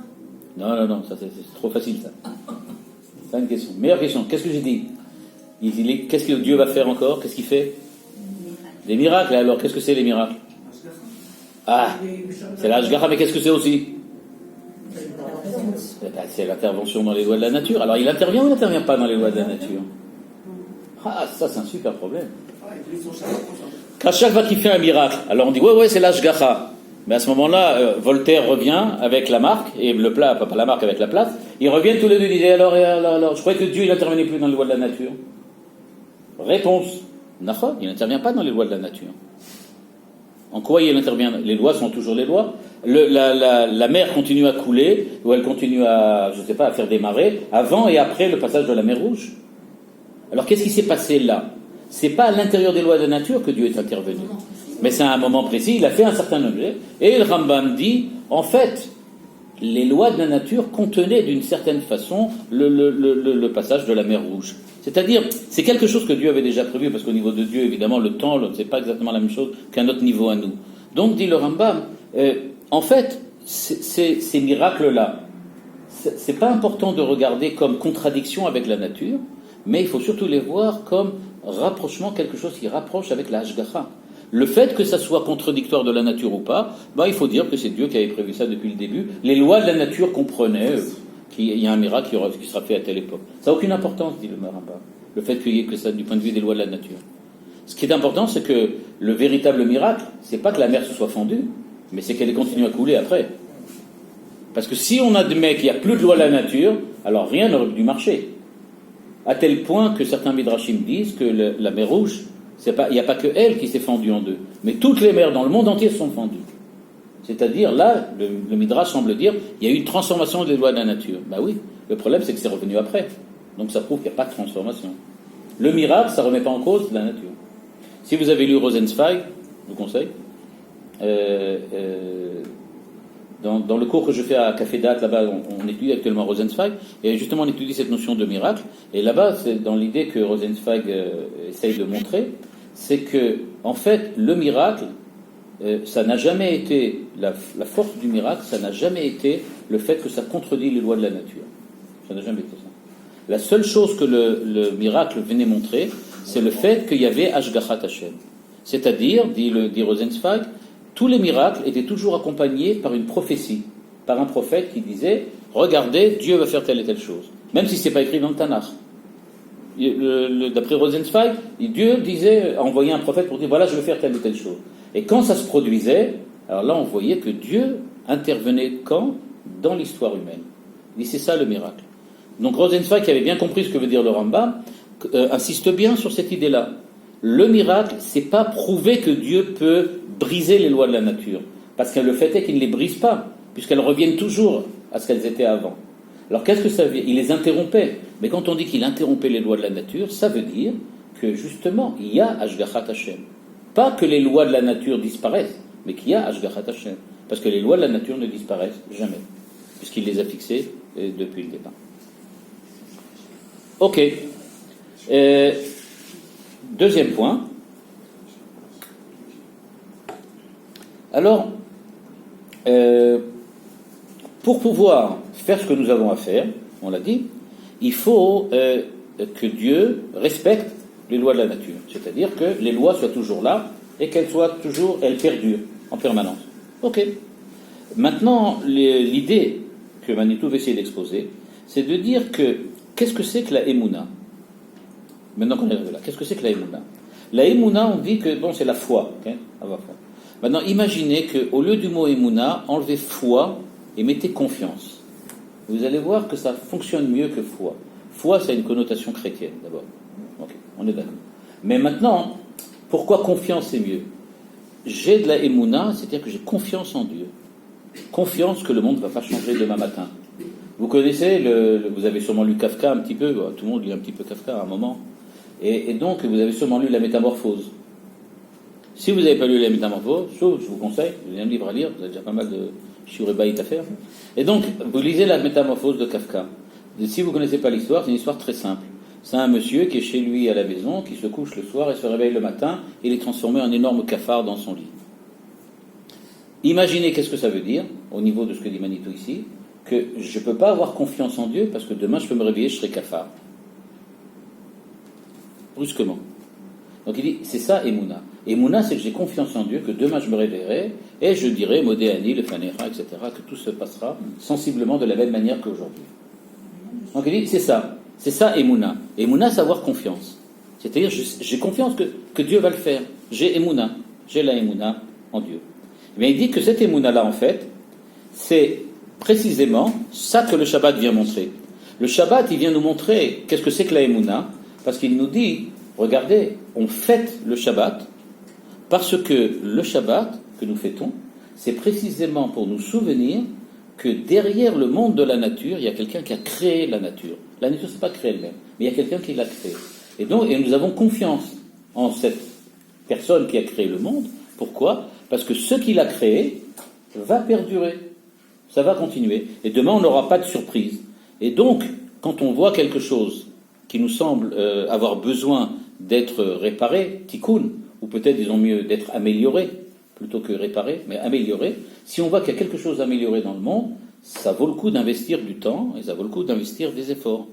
Non, ça c'est trop facile ça. C'est une question. Meilleure question, qu'est-ce que j'ai dit? Qu'est-ce que Dieu va faire encore? Qu'est-ce qu'il fait? Des miracles. Alors, qu'est-ce que c'est les miracles? Ah, c'est la Hashgacha, mais qu'est-ce que c'est aussi? C'est l'intervention dans les lois de la nature. Alors, il intervient ou il n'intervient pas dans les lois de la nature? Ah, ça, c'est un super problème. Qu'à chaque fois qu'il fait un miracle, alors on dit, ouais, c'est la Hashgacha. Mais à ce moment-là, Voltaire revient avec Lamarck, et le plat, pas Lamarck, avec la place. Ils reviennent tous les deux et disent, alors, je croyais que Dieu, il n'intervenait plus dans les lois de la nature. Réponse, Nachon, il n'intervient pas dans les lois de la nature. En quoi il intervient? Les lois sont toujours les lois. La mer continue à couler, ou elle continue à faire des marées, avant et après le passage de la mer Rouge. Alors qu'est-ce qui s'est passé là? C'est pas à l'intérieur des lois de la nature que Dieu est intervenu. Mais c'est à un moment précis, il a fait un certain objet, et le Rambam dit, en fait, les lois de la nature contenaient d'une certaine façon le passage de la mer Rouge. C'est-à-dire, c'est quelque chose que Dieu avait déjà prévu, parce qu'au niveau de Dieu, évidemment, le temps, c'est pas exactement la même chose qu'à notre niveau à nous. Donc, dit le Rambam, en fait, ces miracles-là, c'est pas important de regarder comme contradiction avec la nature, mais il faut surtout les voir comme rapprochement, quelque chose qui rapproche avec la Hashgacha. Le fait que ça soit contradictoire de la nature ou pas, il faut dire que c'est Dieu qui avait prévu ça depuis le début. Les lois de la nature comprenaient qu'il y a un miracle qui sera fait à telle époque. Ça n'a aucune importance, dit le Rambam, le fait qu'il y ait que ça du point de vue des lois de la nature. Ce qui est important, c'est que le véritable miracle, c'est pas que la mer se soit fendue, mais c'est qu'elle continue à couler après. Parce que si on admet qu'il n'y a plus de loi de la nature, alors rien n'aurait dû marcher. À tel point que certains midrashim disent que la mer Rouge, Il n'y a pas que elle qui s'est fendue en deux, mais toutes les mers dans le monde entier sont fendues. C'est-à-dire, là, le Midrash semble dire, il y a eu une transformation des lois de la nature. Ben oui, le problème c'est que c'est revenu après. Donc ça prouve qu'il n'y a pas de transformation. Le miracle, ça ne remet pas en cause la nature. Si vous avez lu Rosenzweig, je vous conseille, dans le cours que je fais à Café Date, là-bas, on étudie actuellement Rosenzweig, et justement on étudie cette notion de miracle, et là-bas, c'est dans l'idée que Rosenzweig essaye de montrer, c'est que, en fait, le miracle, ça n'a jamais été, la force du miracle, ça n'a jamais été le fait que ça contredit les lois de la nature. Ça n'a jamais été ça. La seule chose que le miracle venait montrer, c'est le fait qu'il y avait Ashgachat Hashem. C'est-à-dire, dit Rosenzweig, tous les miracles étaient toujours accompagnés par une prophétie, par un prophète qui disait « Regardez, Dieu va faire telle et telle chose », même si ce n'est pas écrit dans le Tanakh. D'après Rosenzweig, Dieu envoyait un prophète pour dire « Voilà, je vais faire telle ou telle chose ». Et quand ça se produisait, alors là on voyait que Dieu intervenait quand ? Dans l'histoire humaine. Il dit c'est ça le miracle. Donc Rosenzweig, qui avait bien compris ce que veut dire le Rambam, insiste bien sur cette idée-là. Le miracle, c'est pas prouver que Dieu peut briser les lois de la nature, parce que le fait est qu'il ne les brise pas, puisqu'elles reviennent toujours à ce qu'elles étaient avant. Alors qu'est-ce que ça veut dire ? Il les interrompait. Mais quand on dit qu'il interrompait les lois de la nature, ça veut dire que justement, il y a Ashgachat Hashem. Pas que les lois de la nature disparaissent, mais qu'il y a Ashgachat Hashem. Parce que les lois de la nature ne disparaissent jamais, puisqu'il les a fixées depuis le départ. Ok. Deuxième point. Alors, pour pouvoir faire ce que nous avons à faire, on l'a dit, il faut que Dieu respecte les lois de la nature. C'est-à-dire que les lois soient toujours là et qu'elles perdurent en permanence. Ok. Maintenant, l'idée que Manitou va essayer d'exposer, c'est de dire que qu'est-ce que c'est que la Emouna ? Maintenant qu'on est là, qu'est-ce que c'est que la Emouna ? La Emouna, on dit que c'est la foi. Okay, avoir foi. Maintenant, imaginez qu'au lieu du mot Emouna, enlevez foi et mettez confiance. Vous allez voir que ça fonctionne mieux que foi. Foi, ça a une connotation chrétienne, d'abord. Ok, on est d'accord. Mais maintenant, pourquoi confiance c'est mieux ? J'ai de la Emouna, c'est-à-dire que j'ai confiance en Dieu. Confiance que le monde ne va pas changer demain matin. Vous connaissez, vous avez sûrement lu Kafka un petit peu, tout le monde lit un petit peu Kafka à un moment, et donc vous avez sûrement lu La Métamorphose. Si vous n'avez pas lu La Métamorphose, je vous conseille, vous avez un livre à lire, vous avez déjà pas mal de shiurim à faire, et donc vous lisez La Métamorphose de Kafka. Et si vous ne connaissez pas l'histoire, c'est une histoire très simple. C'est un monsieur qui est chez lui à la maison, qui se couche le soir et se réveille le matin, et il est transformé en énorme cafard dans son lit. Imaginez qu'est-ce que ça veut dire, au niveau de ce que dit Manitou ici, que je ne peux pas avoir confiance en Dieu parce que demain je peux me réveiller, je serai cafard. Brusquement. Donc il dit, c'est ça Emouna. Emouna, c'est que j'ai confiance en Dieu, que demain je me réveillerai et je dirai Modéani, le Fanéra, etc., que tout se passera sensiblement de la même manière qu'aujourd'hui. Donc il dit, c'est ça Emouna. Emouna, c'est avoir confiance. C'est-à-dire, j'ai confiance que Dieu va le faire. J'ai Emouna, j'ai la Emouna en Dieu. Mais il dit que cette Emouna-là, en fait, c'est précisément ça que le Shabbat vient montrer. Le Shabbat, il vient nous montrer qu'est-ce que c'est que la Emouna, parce qu'il nous dit, regardez, on fête le Shabbat, parce que le Shabbat que nous fêtons, c'est précisément pour nous souvenir que derrière le monde de la nature, il y a quelqu'un qui a créé la nature. La nature, c'est pas créée elle-même, mais il y a quelqu'un qui l'a créée. Et nous avons confiance en cette personne qui a créé le monde. Pourquoi ? Parce que ce qu'il a créé va perdurer. Ça va continuer. Et demain, on n'aura pas de surprise. Et donc, quand on voit quelque chose qui nous semble avoir besoin d'être réparé, tikkun, ou peut-être, disons mieux, d'être amélioré, plutôt que réparé, mais amélioré, si on voit qu'il y a quelque chose à améliorer dans le monde, ça vaut le coup d'investir du temps, et ça vaut le coup d'investir des efforts.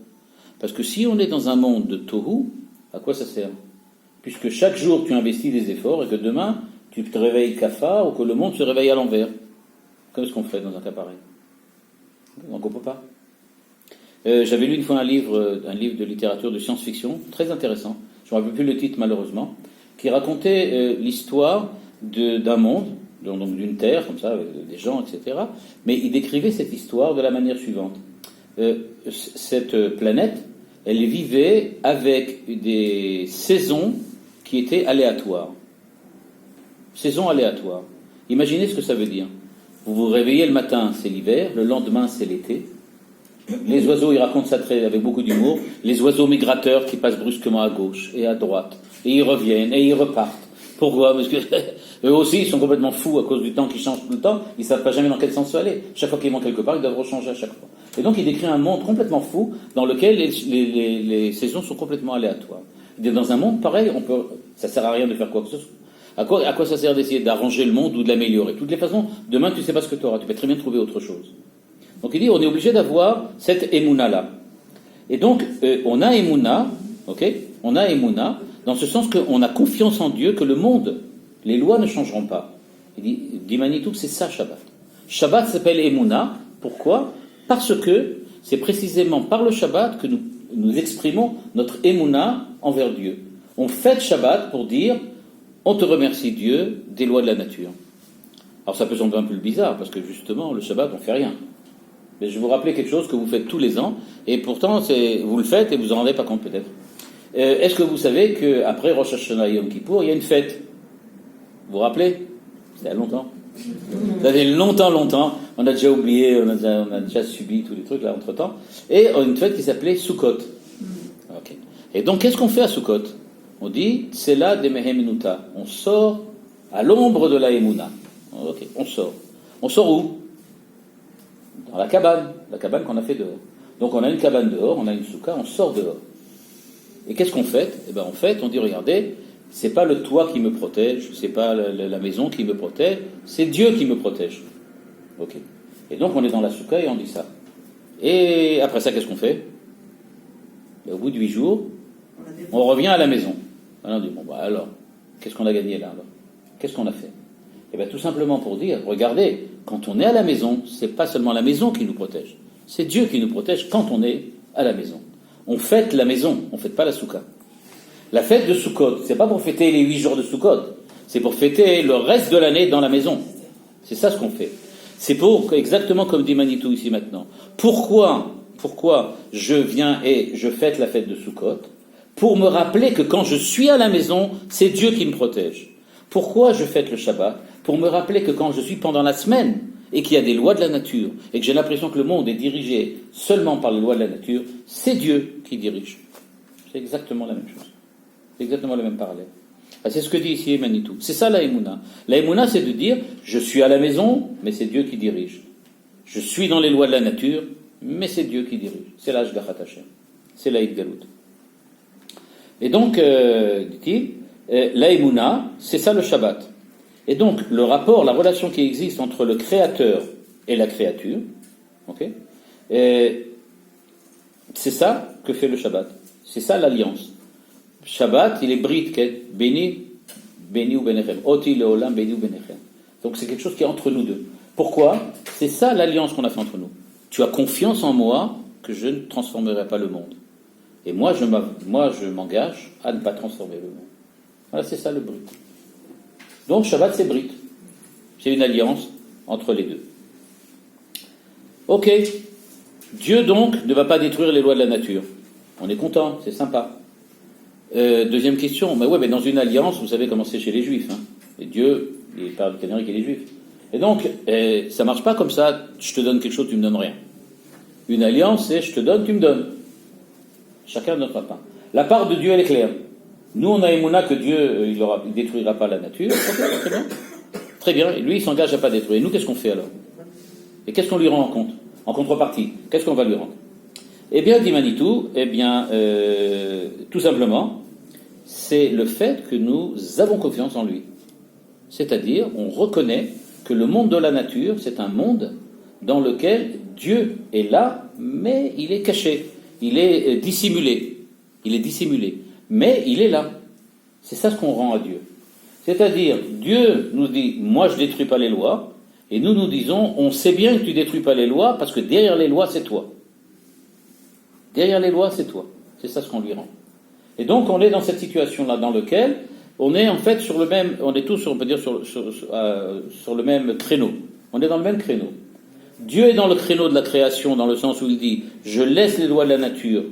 Parce que si on est dans un monde de tohu, à quoi ça sert ? Puisque chaque jour, tu investis des efforts, et que demain, tu te réveilles cafard, ou que le monde se réveille à l'envers. Comme ce qu'on fait dans un cas pareil. Donc on ne peut pas. J'avais lu une fois un livre de littérature de science-fiction, très intéressant, je ne me rappelle plus le titre malheureusement, qui racontait l'histoire d'un monde, donc d'une terre, comme ça, avec des gens, etc. Mais il décrivait cette histoire de la manière suivante. Cette planète, elle vivait avec des saisons qui était aléatoire. Saison aléatoire. Imaginez ce que ça veut dire. Vous vous réveillez le matin, c'est l'hiver, le lendemain, c'est l'été. Les oiseaux, ils racontent ça avec beaucoup d'humour. Les oiseaux migrateurs qui passent brusquement à gauche et à droite. Et ils reviennent et ils repartent. Pourquoi? Parce que eux aussi, ils sont complètement fous à cause du temps qui change tout le temps. Ils ne savent pas jamais dans quel sens aller. Chaque fois qu'ils vont quelque part, ils doivent rechanger à chaque fois. Et donc, il décrit un monde complètement fou dans lequel les saisons sont complètement aléatoires. Il dit, dans un monde pareil, ça ne sert à rien de faire quoi que ce soit. À quoi ça sert d'essayer d'arranger le monde ou de l'améliorer? De toutes les façons, demain, tu ne sais pas ce que tu auras. Tu peux très bien trouver autre chose. Donc, il dit, on est obligé d'avoir cette émouna-là. Et donc, on a émouna, ok? On a émouna, dans ce sens qu'on a confiance en Dieu que le monde, les lois ne changeront pas. Il dit Manitou que c'est ça Shabbat. Shabbat s'appelle émouna. Pourquoi? Parce que c'est précisément par le Shabbat que nous exprimons notre émouna envers Dieu. On fête Shabbat pour dire on te remercie Dieu des lois de la nature. Alors ça peut sembler un peu bizarre parce que justement le Shabbat on ne fait rien. Mais je vais vous rappeler quelque chose que vous faites tous les ans et pourtant vous le faites et vous en rendez pas compte peut-être. Est-ce que vous savez qu'après Rosh Hashanah et Yom Kippour, il y a une fête? Vous vous rappelez? C'était il y a longtemps. Ça fait longtemps. On a déjà oublié, on a déjà subi tous les trucs là entre-temps. Et une fête qui s'appelait Sukkot. Okay. Et donc, qu'est-ce qu'on fait à Sukkot? On dit, c'est là des Mehemenuta. On sort à l'ombre de la Emouna. Ok, on sort. On sort où? Dans la cabane qu'on a fait dehors. Donc, on a une cabane dehors, on a une soukha, on sort dehors. Et qu'est-ce qu'on fait? Eh bien, en fait, on dit, regardez, c'est pas le toit qui me protège, c'est pas la maison qui me protège, c'est Dieu qui me protège. Ok. Et donc, on est dans la soukha et on dit ça. Et après ça, qu'est-ce qu'on fait? Et au bout de 8 jours, on revient à la maison. Alors, on dit, bon, alors, qu'est-ce qu'on a gagné là alors? Qu'est-ce qu'on a fait? Eh bien, tout simplement pour dire, regardez, quand on est à la maison, c'est pas seulement la maison qui nous protège, c'est Dieu qui nous protège quand on est à la maison. On fête la maison, on ne fête pas la soukha. La fête de Sukkot, c'est pas pour fêter les 8 jours de Sukkot, c'est pour fêter le reste de l'année dans la maison. C'est ça ce qu'on fait. C'est pour, exactement comme dit Manitou ici maintenant. Pourquoi je viens et je fête la fête de Sukkot? Pour me rappeler que quand je suis à la maison, c'est Dieu qui me protège. Pourquoi je fête le Shabbat? Pour me rappeler que quand je suis pendant la semaine, et qu'il y a des lois de la nature, et que j'ai l'impression que le monde est dirigé seulement par les lois de la nature, c'est Dieu qui dirige. C'est exactement la même chose. C'est exactement le même parallèle. C'est ce que dit ici Manitou. C'est ça la Emouna. La Emouna, c'est de dire, je suis à la maison, mais c'est Dieu qui dirige. Je suis dans les lois de la nature, mais c'est Dieu qui dirige. C'est l'Ashgachat Hashem. C'est la Galut. Et donc, dit-il, la Emouna, c'est ça le Shabbat. Et donc, le rapport, la relation qui existe entre le créateur et la créature, okay, c'est ça que fait le Shabbat. C'est ça l'alliance. Shabbat, il est brit, béni ou benechem. Oti leolam, béni ou benechem. Donc, c'est quelque chose qui est entre nous deux. Pourquoi? C'est ça l'alliance qu'on a fait entre nous. Tu as confiance en moi que je ne transformerai pas le monde. Et moi, je m'engage à ne pas transformer le monde. Voilà, c'est ça le brit. Donc, Shabbat, c'est brit. C'est une alliance entre les deux. Ok. Dieu, donc, ne va pas détruire les lois de la nature. On est content, c'est sympa. Deuxième question. Mais dans une alliance, vous savez comment c'est chez les Juifs. Hein. Et Dieu, il parle de Canary qui est les Juifs. Et donc, ça marche pas comme ça, je te donne quelque chose, tu me donnes rien. Une alliance, c'est je te donne, tu me donnes. Chacun de notre part. La part de Dieu, elle est claire. Nous, on a émouna que Dieu, il détruira pas la nature. Okay, très bien. Très bien. Et lui, il s'engage à pas détruire. Et nous, qu'est-ce qu'on fait alors? Et qu'est-ce qu'on lui rend en compte? En contrepartie, qu'est-ce qu'on va lui rendre? Eh bien, dit Manitou, tout simplement, c'est le fait que nous avons confiance en lui. C'est-à-dire, on reconnaît que le monde de la nature, c'est un monde dans lequel Dieu est là, mais il est caché, il est dissimulé. Il est dissimulé, mais il est là. C'est ça ce qu'on rend à Dieu. C'est-à-dire, Dieu nous dit, moi je ne détruis pas les lois, et nous disons, on sait bien que tu ne détruis pas les lois, parce que derrière les lois, c'est toi. Derrière les lois, c'est toi. C'est ça ce qu'on lui rend. Et donc, on est dans cette situation-là, dans laquelle on est en fait sur le même, on est tous, on peut dire, sur le même créneau. On est dans le même créneau. Dieu est dans le créneau de la création, dans le sens où il dit, je laisse les lois de la nature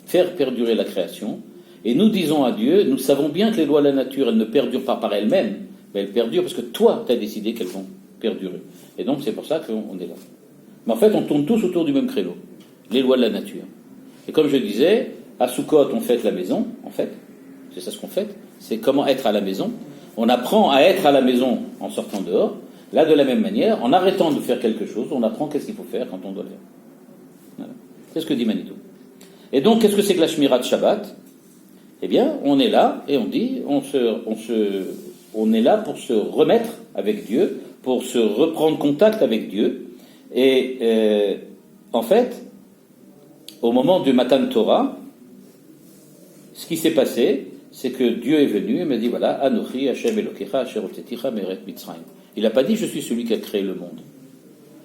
faire perdurer la création, Et nous disons à Dieu, nous savons bien que les lois de la nature, elles ne perdurent pas par elles-mêmes, mais elles perdurent parce que toi, tu as décidé qu'elles vont perdurer. Et donc c'est pour ça qu'on est là. Mais en fait, on tourne tous autour du même créneau, les lois de la nature. Et comme je disais, à Sukkot, on fête la maison, en fait. C'est ça ce qu'on fête. C'est comment être à la maison. On apprend à être à la maison en sortant dehors. Là, de la même manière, en arrêtant de faire quelque chose, on apprend qu'est-ce qu'il faut faire quand on doit le faire. Voilà. C'est ce que dit Manitou. Et donc, qu'est-ce que c'est que la Shmirat Shabbat? Eh bien, on est là et on dit, on est là pour se remettre avec Dieu, pour se reprendre contact avec Dieu. Et en fait, au moment du Matan Torah, ce qui s'est passé, c'est que Dieu est venu et m'a dit, voilà, Anochi Hashem Elokecha Asher Hotzeticha Meret Mitzrayim. Il n'a pas dit, je suis celui qui a créé le monde.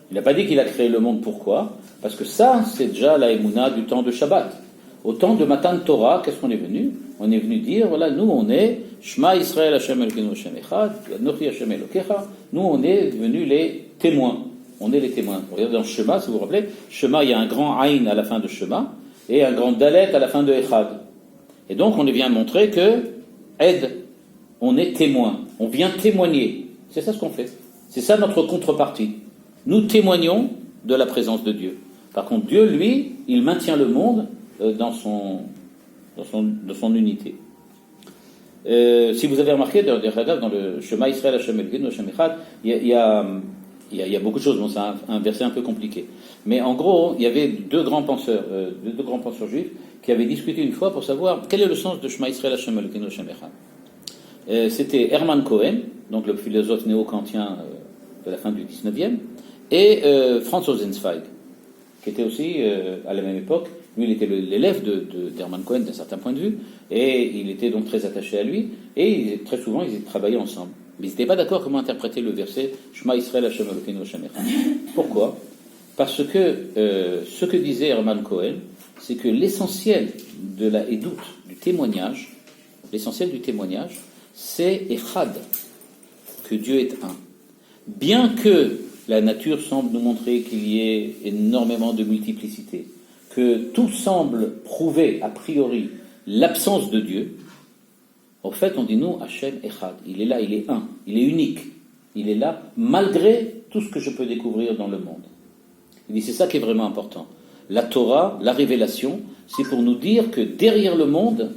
Il n'a pas dit qu'il a créé le monde, pourquoi? Parce que ça, c'est déjà la Emouna du temps de Shabbat. Au temps de Matan Torah, qu'est-ce qu'on est venu? On est venu dire, voilà, nous on est Shema Israël Hashem Elokeinu Hashem Echad, Anochi Hashem Elokecha. Nous on est venus les témoins. On est les témoins. Regardez dans Shema, si vous vous rappelez, Shema, il y a un grand Aïn à la fin de Shema et un grand Dalet à la fin de Echad. Et donc on vient montrer que, on est témoin. On vient témoigner. C'est ça ce qu'on fait. C'est ça notre contrepartie. Nous témoignons de la présence de Dieu. Par contre, Dieu, lui, il maintient le monde dans son unité. Si vous avez remarqué, dans le Shema Israël Hashem Elokeinu Hashem Echad, il y a beaucoup de choses. Bon, c'est un verset un peu compliqué. Mais en gros, il y avait deux grands penseurs juifs qui avaient discuté une fois pour savoir quel est le sens de Shema Israël Hashem Elokeinu Hashem Echad. C'était Hermann Cohen, donc le philosophe néo-kantien de la fin du 19e, et Franz Rosenzweig, qui était aussi à la même époque. Lui, il était l'élève d'Hermann Cohen d'un certain point de vue, et il était donc très attaché à lui, et très souvent, ils travaillaient ensemble. Mais ils n'étaient pas d'accord comment interpréter le verset Shema Israël Hashem Elokeinu Hashem Echad. Pourquoi? Parce que ce que disait Hermann Cohen, c'est que l'essentiel de la Edout, du témoignage, c'est Echad, que Dieu est un. Bien que la nature semble nous montrer qu'il y ait énormément de multiplicité, que tout semble prouver a priori l'absence de Dieu, en fait on dit nous, Hashem Echad, il est là, il est un, il est unique, il est là malgré tout ce que je peux découvrir dans le monde. Il dit c'est ça qui est vraiment important. La Torah, la révélation, c'est pour nous dire que derrière le monde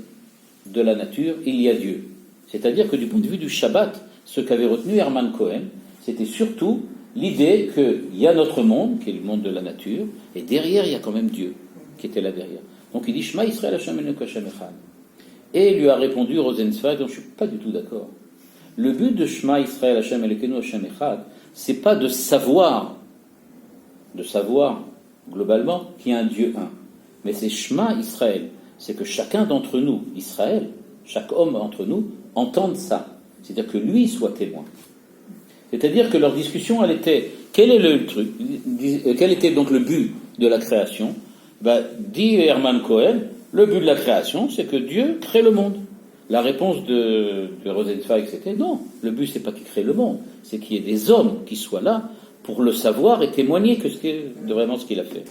de la nature, il y a Dieu. C'est-à-dire que du point de vue du Shabbat, ce qu'avait retenu Hermann Cohen, c'était surtout l'idée qu'il y a notre monde, qui est le monde de la nature, et derrière, il y a quand même Dieu, qui était là derrière. Donc il dit, Shema Israël Hashem Elokeinu Hashem Echad. Et il lui a répondu Rosenzweig, dont je ne suis pas du tout d'accord. Le but de Shema Israël Hashem Elokeinu Hashem Echad, c'est pas de savoir globalement qu'il y a un Dieu un. Mais c'est Shema Israël. C'est que chacun d'entre nous, Israël, chaque homme entre nous, entende ça. C'est-à-dire que lui soit témoin. C'est-à-dire que leur discussion, elle était, quel était donc le but de la création? Dit Hermann Cohen, le but de la création, c'est que Dieu crée le monde. La réponse de Rosenzweig, c'était non, le but, c'est pas qu'il crée le monde, c'est qu'il y ait des hommes qui soient là pour le savoir et témoigner de vraiment ce qu'il a fait.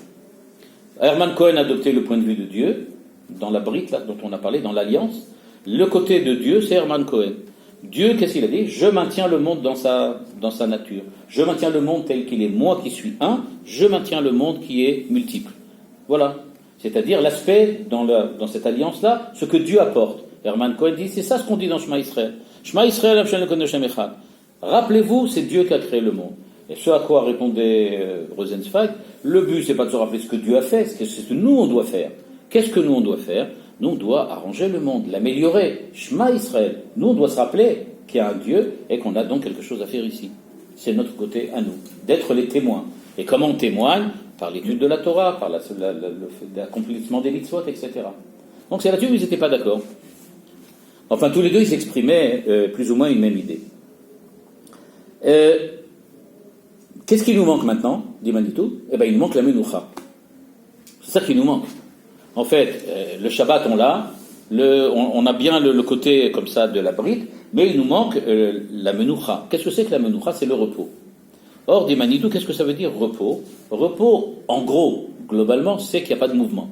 Hermann Cohen a adopté le point de vue de Dieu, dans la brite là, dont on a parlé, dans l'Alliance. Le côté de Dieu, c'est Hermann Cohen. Dieu, qu'est-ce qu'il a dit? Je maintiens le monde dans sa nature. Je maintiens le monde tel qu'il est. Moi qui suis un, je maintiens le monde qui est multiple. Voilà. C'est-à-dire l'aspect dans cette alliance-là, ce que Dieu apporte. Hermann Cohen dit, c'est ça ce qu'on dit dans Shema Israël. Shema Israël, Hashem Elokeinu Hashem Echad. Rappelez-vous, c'est Dieu qui a créé le monde. Et ce à quoi répondait Rosenzweig, le but, c'est pas de se rappeler ce que Dieu a fait, c'est ce que nous, on doit faire. Qu'est-ce que nous, on doit faire? Nous, on doit arranger le monde, l'améliorer. Shema Israël. Nous, on doit se rappeler qu'il y a un Dieu et qu'on a donc quelque chose à faire ici. C'est notre côté à nous, d'être les témoins. Et comment on témoigne? Par l'étude de la Torah, par l'accomplissement des mitzvot, etc. Donc c'est là-dessus où ils n'étaient pas d'accord. Enfin, tous les deux, ils exprimaient plus ou moins une même idée. Qu'est-ce qui nous manque maintenant, dit Manitou? Eh bien, il nous manque la Menoucha. C'est ça qui nous manque. En fait, le Shabbat, on l'a, on a bien le côté comme ça de la bride, mais il nous manque la Menoucha. Qu'est-ce que c'est que la Menoucha? C'est le repos. Or, dit Manitou, qu'est-ce que ça veut dire repos? Repos, en gros, globalement, c'est qu'il n'y a pas de mouvement.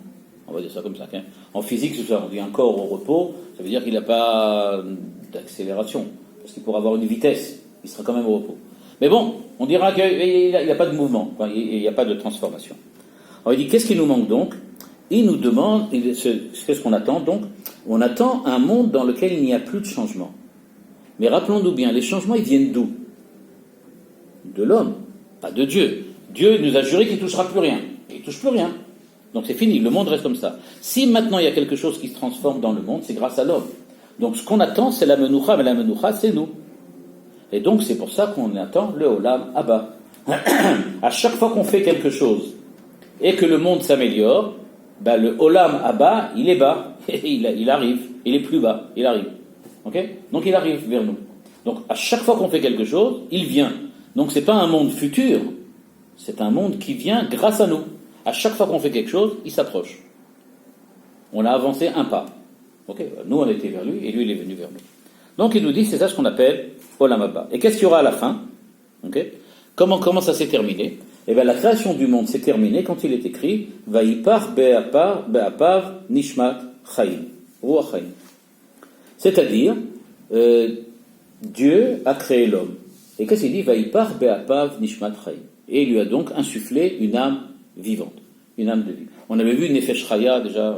On va dire ça comme ça. Hein. En physique, c'est ça, on dit un corps au repos, ça veut dire qu'il n'a pas d'accélération, parce qu'il pourra avoir une vitesse, il sera quand même au repos. Mais bon, on dira qu'il n'y a pas de mouvement, enfin, il n'y a pas de transformation. Alors il dit, qu'est-ce qui nous manque donc? Il nous demande, qu'est-ce qu'on attend donc? On attend un monde dans lequel il n'y a plus de changement. Mais rappelons-nous bien, les changements, ils viennent d'où? De l'homme, pas de Dieu. Dieu nous a juré qu'il ne touchera plus rien. Il ne touche plus rien. Donc c'est fini, le monde reste comme ça. Si maintenant il y a quelque chose qui se transforme dans le monde, c'est grâce à l'homme. Donc ce qu'on attend, c'est la menoucha, mais la menoucha, c'est nous. Et donc c'est pour ça qu'on attend le Olam Abba. À chaque fois qu'on fait quelque chose et que le monde s'améliore, ben le Olam Abba, il est bas, il arrive, il est plus bas, il arrive. Okay? Donc il arrive vers nous. Donc à chaque fois qu'on fait quelque chose, il vient. Donc c'est pas un monde futur, c'est un monde qui vient grâce à nous. À chaque fois qu'on fait quelque chose, il s'approche. On a avancé un pas. Okay? Nous on était vers lui et lui il est venu vers nous. Donc il nous dit, c'est ça ce qu'on appelle Olam Abba. Et qu'est-ce qu'il y aura à la fin? Okay? Comment ça s'est terminé? Eh bien la création du monde s'est terminée quand il est écrit Vayipar be'apav nishmat chayim. Ruach chayim. C'est-à-dire, Dieu a créé l'homme. Et qu'est-ce qu'il dit? Vayipar be'apav nishmat chayim. Et il lui a donc insufflé une âme vivante, une âme de vie. On avait vu Nefesh Chaya déjà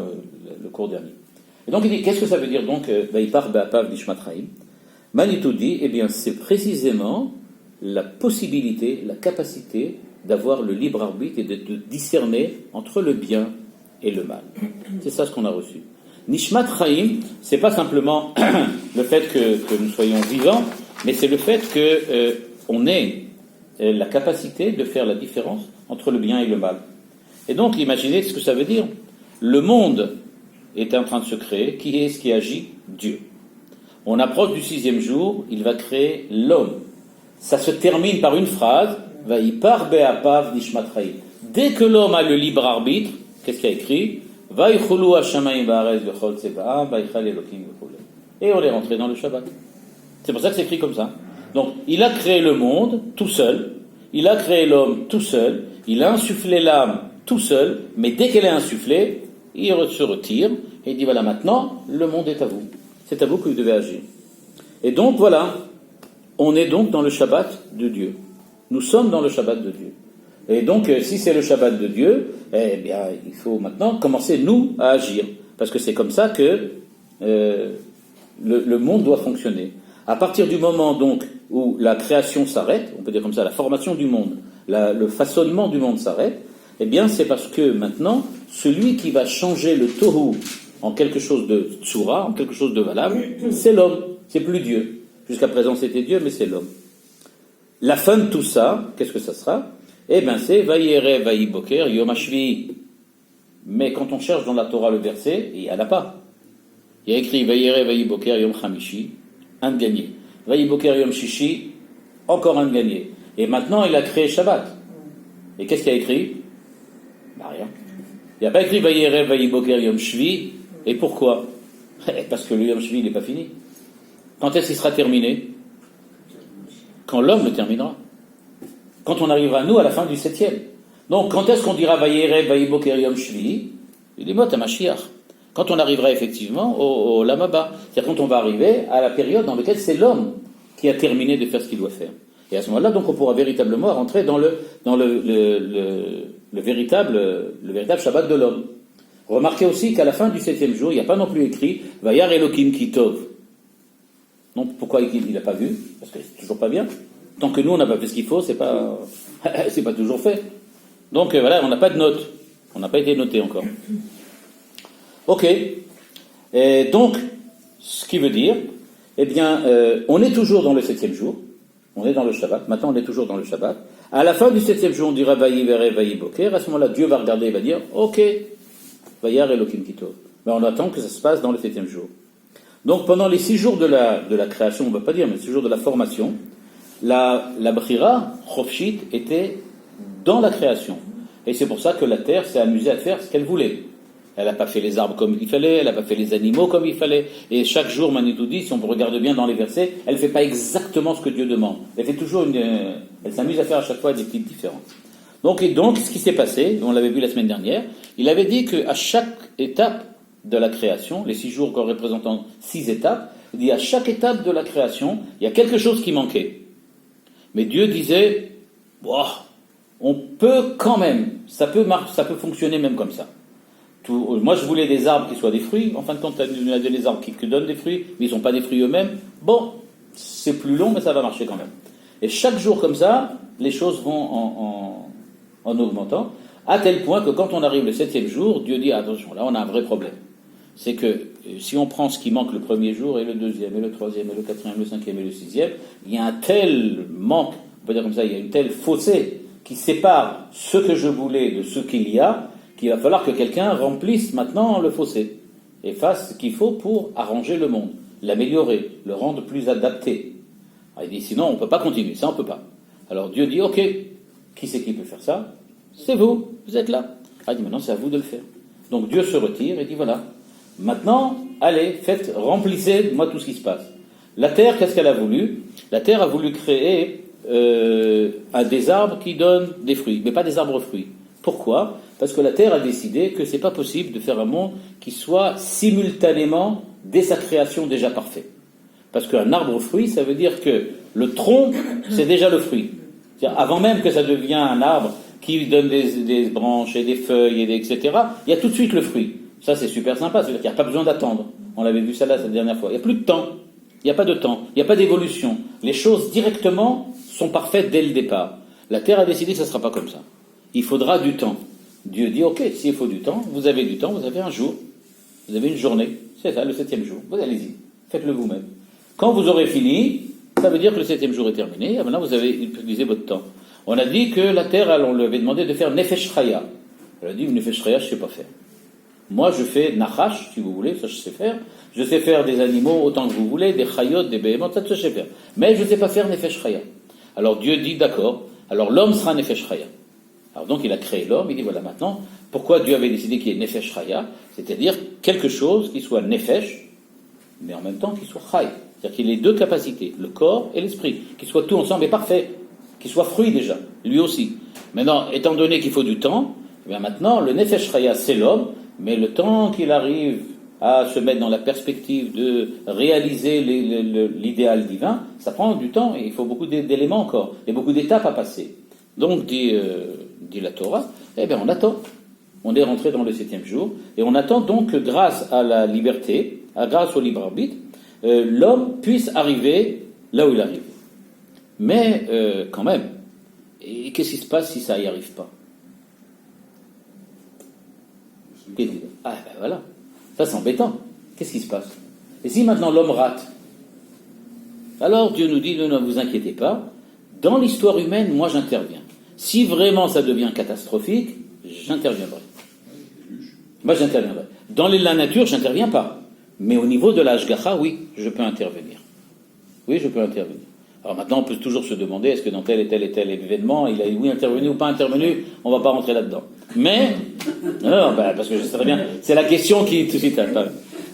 le cours dernier. Et donc il dit, qu'est-ce que ça veut dire donc Vayipar be'apav nishmat chayim? Manitou dit, eh bien c'est précisément la possibilité, la capacité d'avoir le libre arbitre et de discerner entre le bien et le mal. C'est ça ce qu'on a reçu. Nishmat Chaim, c'est pas simplement le fait que nous soyons vivants, mais c'est le fait qu'on ait la capacité de faire la différence entre le bien et le mal. Et donc, imaginez ce que ça veut dire. Le monde est en train de se créer. Qui est-ce qui agit? Dieu. On approche du 6e jour, il va créer l'homme. Ça se termine par une phrase, Vayipar be'apav nishmat chayim. Dès que l'homme a le libre arbitre, qu'est-ce qu'il y a écrit? Vayichulu hashamayim ba'aretz v'chol tzevaam, vayichal elokim v'chol. Et on est rentré dans le Shabbat. C'est pour ça que c'est écrit comme ça. Donc, il a créé le monde tout seul, il a créé l'homme tout seul, il a insufflé l'âme tout seul, mais dès qu'elle est insufflée, il se retire et il dit voilà, maintenant, le monde est à vous. C'est à vous que vous devez agir. Et donc, voilà, on est donc dans le Shabbat de Dieu. Nous sommes dans le Shabbat de Dieu. Et donc, si c'est le Shabbat de Dieu, eh bien, il faut maintenant commencer, nous, à agir. Parce que c'est comme ça que le monde doit fonctionner. À partir du moment, donc, où la création s'arrête, on peut dire comme ça, la formation du monde, le façonnement du monde s'arrête, eh bien, c'est parce que maintenant, celui qui va changer le tohu en quelque chose de tsura, en quelque chose de valable, c'est l'homme, c'est plus Dieu. Jusqu'à présent, c'était Dieu, mais c'est l'homme. La fin de tout ça, qu'est-ce que ça sera? Eh bien, c'est Vayere Vayiboker Yom HaShvi'i. Mais quand on cherche dans la Torah le verset, il n'y en a pas. Il y a écrit Vayere Vayiboker Yom Chamishi, un de gagné. Vayiboker Yom Shishi, encore un de gagné. Et maintenant, il a créé Shabbat. Et qu'est-ce qu'il y a écrit? Bah, rien. Il n'y a pas écrit Vayere Vayiboker Yom Shvi. Et pourquoi? Parce que le Yom Shvi, il n'est pas fini. Quand est-ce qu'il sera terminé? Quand l'homme le terminera. Quand on arrivera, nous, à la fin du 7e. Donc, quand est-ce qu'on dira Vayere Vayiboker Yom Shvi? Il est mot à Mashiach. Quand on arrivera effectivement au Olam Abba. C'est-à-dire quand on va arriver à la période dans laquelle c'est l'homme qui a terminé de faire ce qu'il doit faire. Et à ce moment-là, donc, on pourra véritablement rentrer dans le véritable Shabbat de l'homme. Remarquez aussi qu'à la fin du 7e jour, il n'y a pas non plus écrit Vayar Elokim Kitov. Non, pourquoi il n'a pas vu? Parce que c'est toujours pas bien. Tant que nous, on n'a pas fait ce qu'il faut, c'est pas toujours fait. Donc voilà, on n'a pas de note. On n'a pas été noté encore. Ok. Et donc, ce qui veut dire, eh bien, on est toujours dans le 7e jour. On est dans le Shabbat. Maintenant, on est toujours dans le Shabbat. À la fin du 7e jour, on dira Vayivere Vayiboker. À ce moment-là, Dieu va regarder et va dire ok, Vayar Elokim Kitov. Mais on attend que ça se passe dans le 7e jour. Donc, pendant les 6 jours de la création, on ne va pas dire, mais 6 jours de la formation, la Bechira, Chofshit, était dans la création. Et c'est pour ça que la terre s'est amusée à faire ce qu'elle voulait. Elle n'a pas fait les arbres comme il fallait, elle n'a pas fait les animaux comme il fallait. Et chaque jour, Manitou dit, si on regarde bien dans les versets, elle ne fait pas exactement ce que Dieu demande. Elle fait toujours elle s'amuse à faire à chaque fois des petites différences. Donc, ce qui s'est passé, on l'avait vu la semaine dernière, il avait dit qu'à chaque étape de la création, les 6 jours représentant 6 étapes, il dit à chaque étape de la création, il y a quelque chose qui manquait. Mais Dieu disait, on peut quand même, ça peut fonctionner même comme ça. Moi, je voulais des arbres qui soient des fruits. En fin de compte, il y a des arbres qui donnent des fruits, mais ils ne sont pas des fruits eux-mêmes. Bon, c'est plus long, mais ça va marcher quand même. Et chaque jour comme ça, les choses vont en augmentant, à tel point que quand on arrive le 7e jour, Dieu dit, attention, là on a un vrai problème. C'est que si on prend ce qui manque le premier jour, et le 2e, et le 3e, et le 4e, le 5e, et le 6e, il y a un tel manque, on peut dire comme ça, il y a une telle fossé qui sépare ce que je voulais de ce qu'il y a, qu'il va falloir que quelqu'un remplisse maintenant le fossé et fasse ce qu'il faut pour arranger le monde, l'améliorer, le rendre plus adapté. Alors il dit, sinon on ne peut pas continuer, ça on ne peut pas. Alors Dieu dit, ok, qui c'est qui peut faire ça? C'est vous, vous êtes là. Il dit, maintenant c'est à vous de le faire. Donc Dieu se retire et dit, voilà, maintenant, allez, remplissez-moi tout ce qui se passe. La terre, qu'est-ce qu'elle a voulu? La terre a voulu créer des arbres qui donnent des fruits, mais pas des arbres fruits. Pourquoi? Parce que la terre a décidé que c'est pas possible de faire un monde qui soit simultanément, dès sa création, déjà parfait. Parce qu'un arbre fruit, ça veut dire que le tronc, c'est déjà le fruit. C'est-à-dire, avant même que ça devienne un arbre qui donne des branches et des feuilles, etc., il y a tout de suite le fruit. Ça, c'est super sympa, c'est-à-dire qu'il n'y a pas besoin d'attendre. On l'avait vu ça là, cette dernière fois. Il n'y a plus de temps. Il n'y a pas de temps. Il n'y a pas d'évolution. Les choses, directement, sont parfaites dès le départ. La terre a décidé que ça ne sera pas comme ça. Il faudra du temps. Dieu dit, ok, s'il faut du temps, vous avez un jour, vous avez une journée, c'est ça, le 7e jour. Vous allez-y, faites-le vous-même. Quand vous aurez fini, ça veut dire que le 7e jour est terminé, et maintenant vous avez utilisé votre temps. On a dit que la terre, on lui avait demandé de faire Nefesh Chaya. Elle a dit, Nefesh Chaya, je ne sais pas faire. Moi, je fais Nachash, si vous voulez, ça je sais faire. Je sais faire des animaux autant que vous voulez, des Chayot, des Behemoth, ça je sais faire. Mais je ne sais pas faire Nefesh Chaya. Alors Dieu dit, d'accord, alors l'homme sera Nefesh Chaya. Alors donc il a créé l'homme, il dit voilà maintenant, pourquoi Dieu avait décidé qu'il y ait Nefesh Chaya, c'est-à-dire quelque chose qui soit Nefesh, mais en même temps qui soit Chay, c'est-à-dire qu'il ait 2 capacités, le corps et l'esprit, qui soit tout ensemble et parfait, qui soit fruit déjà, lui aussi. Maintenant, étant donné qu'il faut du temps, eh bien maintenant le Nefesh Chaya c'est l'homme, mais le temps qu'il arrive à se mettre dans la perspective de réaliser l'idéal divin, ça prend du temps et il faut beaucoup d'éléments encore, et beaucoup d'étapes à passer. Donc, dit la Torah, eh bien on attend. On est rentré dans le 7e jour, et on attend donc que grâce à la liberté, grâce au libre arbitre, l'homme puisse arriver là où il arrive. Mais, quand même, et qu'est-ce qui se passe si ça n'y arrive pas? Ah ben voilà, ça c'est embêtant. Qu'est-ce qui se passe? Et si maintenant l'homme rate? Alors Dieu nous dit, ne vous inquiétez pas, dans l'histoire humaine, moi j'interviens. Si vraiment ça devient catastrophique, j'interviendrai. Moi j'interviendrai. Dans la nature, j'interviens pas. Mais au niveau de la Hashgacha, oui, je peux intervenir. Oui, je peux intervenir. Alors maintenant, on peut toujours se demander, est-ce que dans tel et tel événement, il a oui intervenu ou pas intervenu? On va pas rentrer là-dedans. Mais, non, parce que je sais très bien, c'est la question qui tout de suite attend.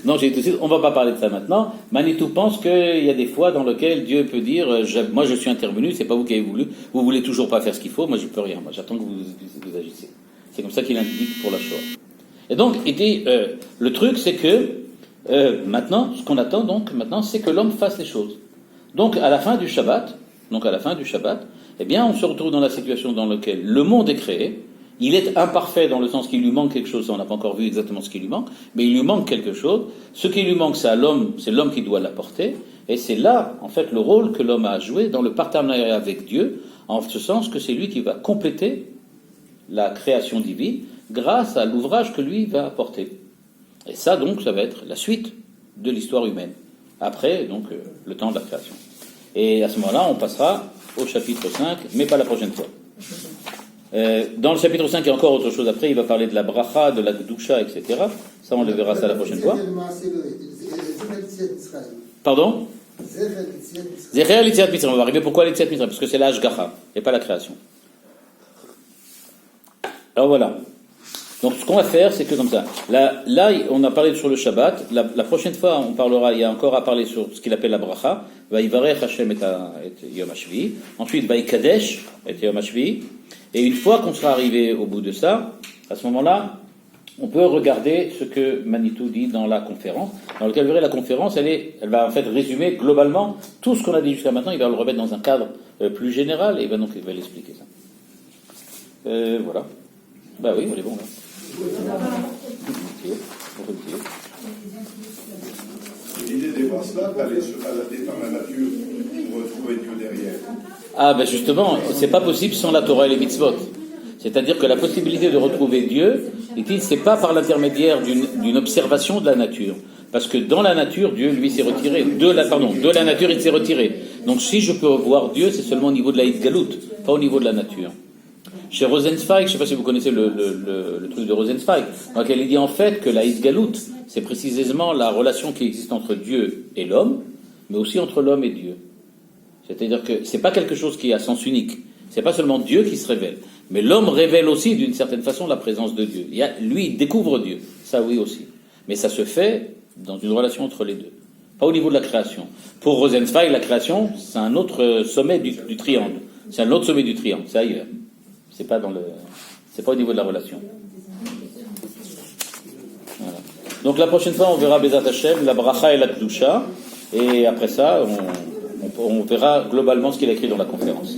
Non, j'ai tout de suite, on va pas parler de ça maintenant. Manitou pense qu'il y a des fois dans lesquelles Dieu peut dire, moi je suis intervenu, c'est pas vous qui avez voulu, vous voulez toujours pas faire ce qu'il faut, moi je peux rien, moi j'attends que vous agissez. C'est comme ça qu'il indique pour la Shoah. Et donc, il dit, le truc c'est que, maintenant, ce qu'on attend donc, maintenant, c'est que l'homme fasse les choses. Donc, à la fin du Shabbat, eh bien, on se retrouve dans la situation dans laquelle le monde est créé. Il est imparfait dans le sens qu'il lui manque quelque chose, on n'a pas encore vu exactement ce qui lui manque, mais il lui manque quelque chose. Ce qui lui manque, c'est l'homme qui doit l'apporter, et c'est là, en fait, le rôle que l'homme a à jouer dans le partenariat avec Dieu, en ce sens que c'est lui qui va compléter la création divine grâce à l'ouvrage que lui va apporter. Et ça, donc, ça va être la suite de l'histoire humaine. Après, donc, le temps de la création. Et à ce moment-là, on passera au chapitre 5, mais pas la prochaine fois. Dans le chapitre 5, il y a encore autre chose après, il va parler de la bracha, de la gdusha, etc. Ça, on le verra ça la prochaine fois. Pardon? Zecher l'Yetziat Mitzrayim. On va arriver pourquoi l'Yetziat Mitzrayim? Parce que c'est la Hashgacha, et pas la création. Alors voilà. Donc ce qu'on va faire, c'est que comme ça. Là, on a parlé sur le Shabbat. La prochaine fois, on parlera, il y a encore à parler sur ce qu'il appelle la bracha. Vayivarech Hashem et Yom HaShvi. Ensuite, Vayikadesh et Yom HaShvi. Et une fois qu'on sera arrivé au bout de ça, à ce moment-là, on peut regarder ce que Manitou dit dans la conférence. Dans le cas, vous verrez, la conférence, elle va en fait résumer globalement tout ce qu'on a dit jusqu'à maintenant. Il va le remettre dans un cadre plus général et il va l'expliquer ça. Voilà. Bah oui, on est bon là. L'idée des Vasslas, d'aller se balader dans la nature pour retrouver Dieu derrière. Ah ben justement, c'est pas possible sans la Torah et les mitzvot. C'est-à-dire que la possibilité de retrouver Dieu, c'est pas par l'intermédiaire d'une observation de la nature. Parce que dans la nature, Dieu, lui, s'est retiré. De la nature, il s'est retiré. Donc si je peux voir Dieu, c'est seulement au niveau de la Hitgalut, pas au niveau de la nature. Chez Rosenzweig, je ne sais pas si vous connaissez le truc de Rosenzweig, dans lequel il dit en fait que la Hitgalut, c'est précisément la relation qui existe entre Dieu et l'homme, mais aussi entre l'homme et Dieu. C'est-à-dire que c'est pas quelque chose qui est à sens unique. C'est pas seulement Dieu qui se révèle, mais l'homme révèle aussi d'une certaine façon la présence de Dieu. Lui, il découvre Dieu, ça oui aussi. Mais ça se fait dans une relation entre les deux, pas au niveau de la création. Pour Rosenzweig, la création, c'est un autre sommet du triangle. C'est un autre sommet du triangle, c'est ailleurs. C'est pas au niveau de la relation. Voilà. Donc la prochaine fois, on verra Bezat Hashem, la bracha et la kedusha, et après ça, on verra globalement ce qu'il a écrit dans la conférence.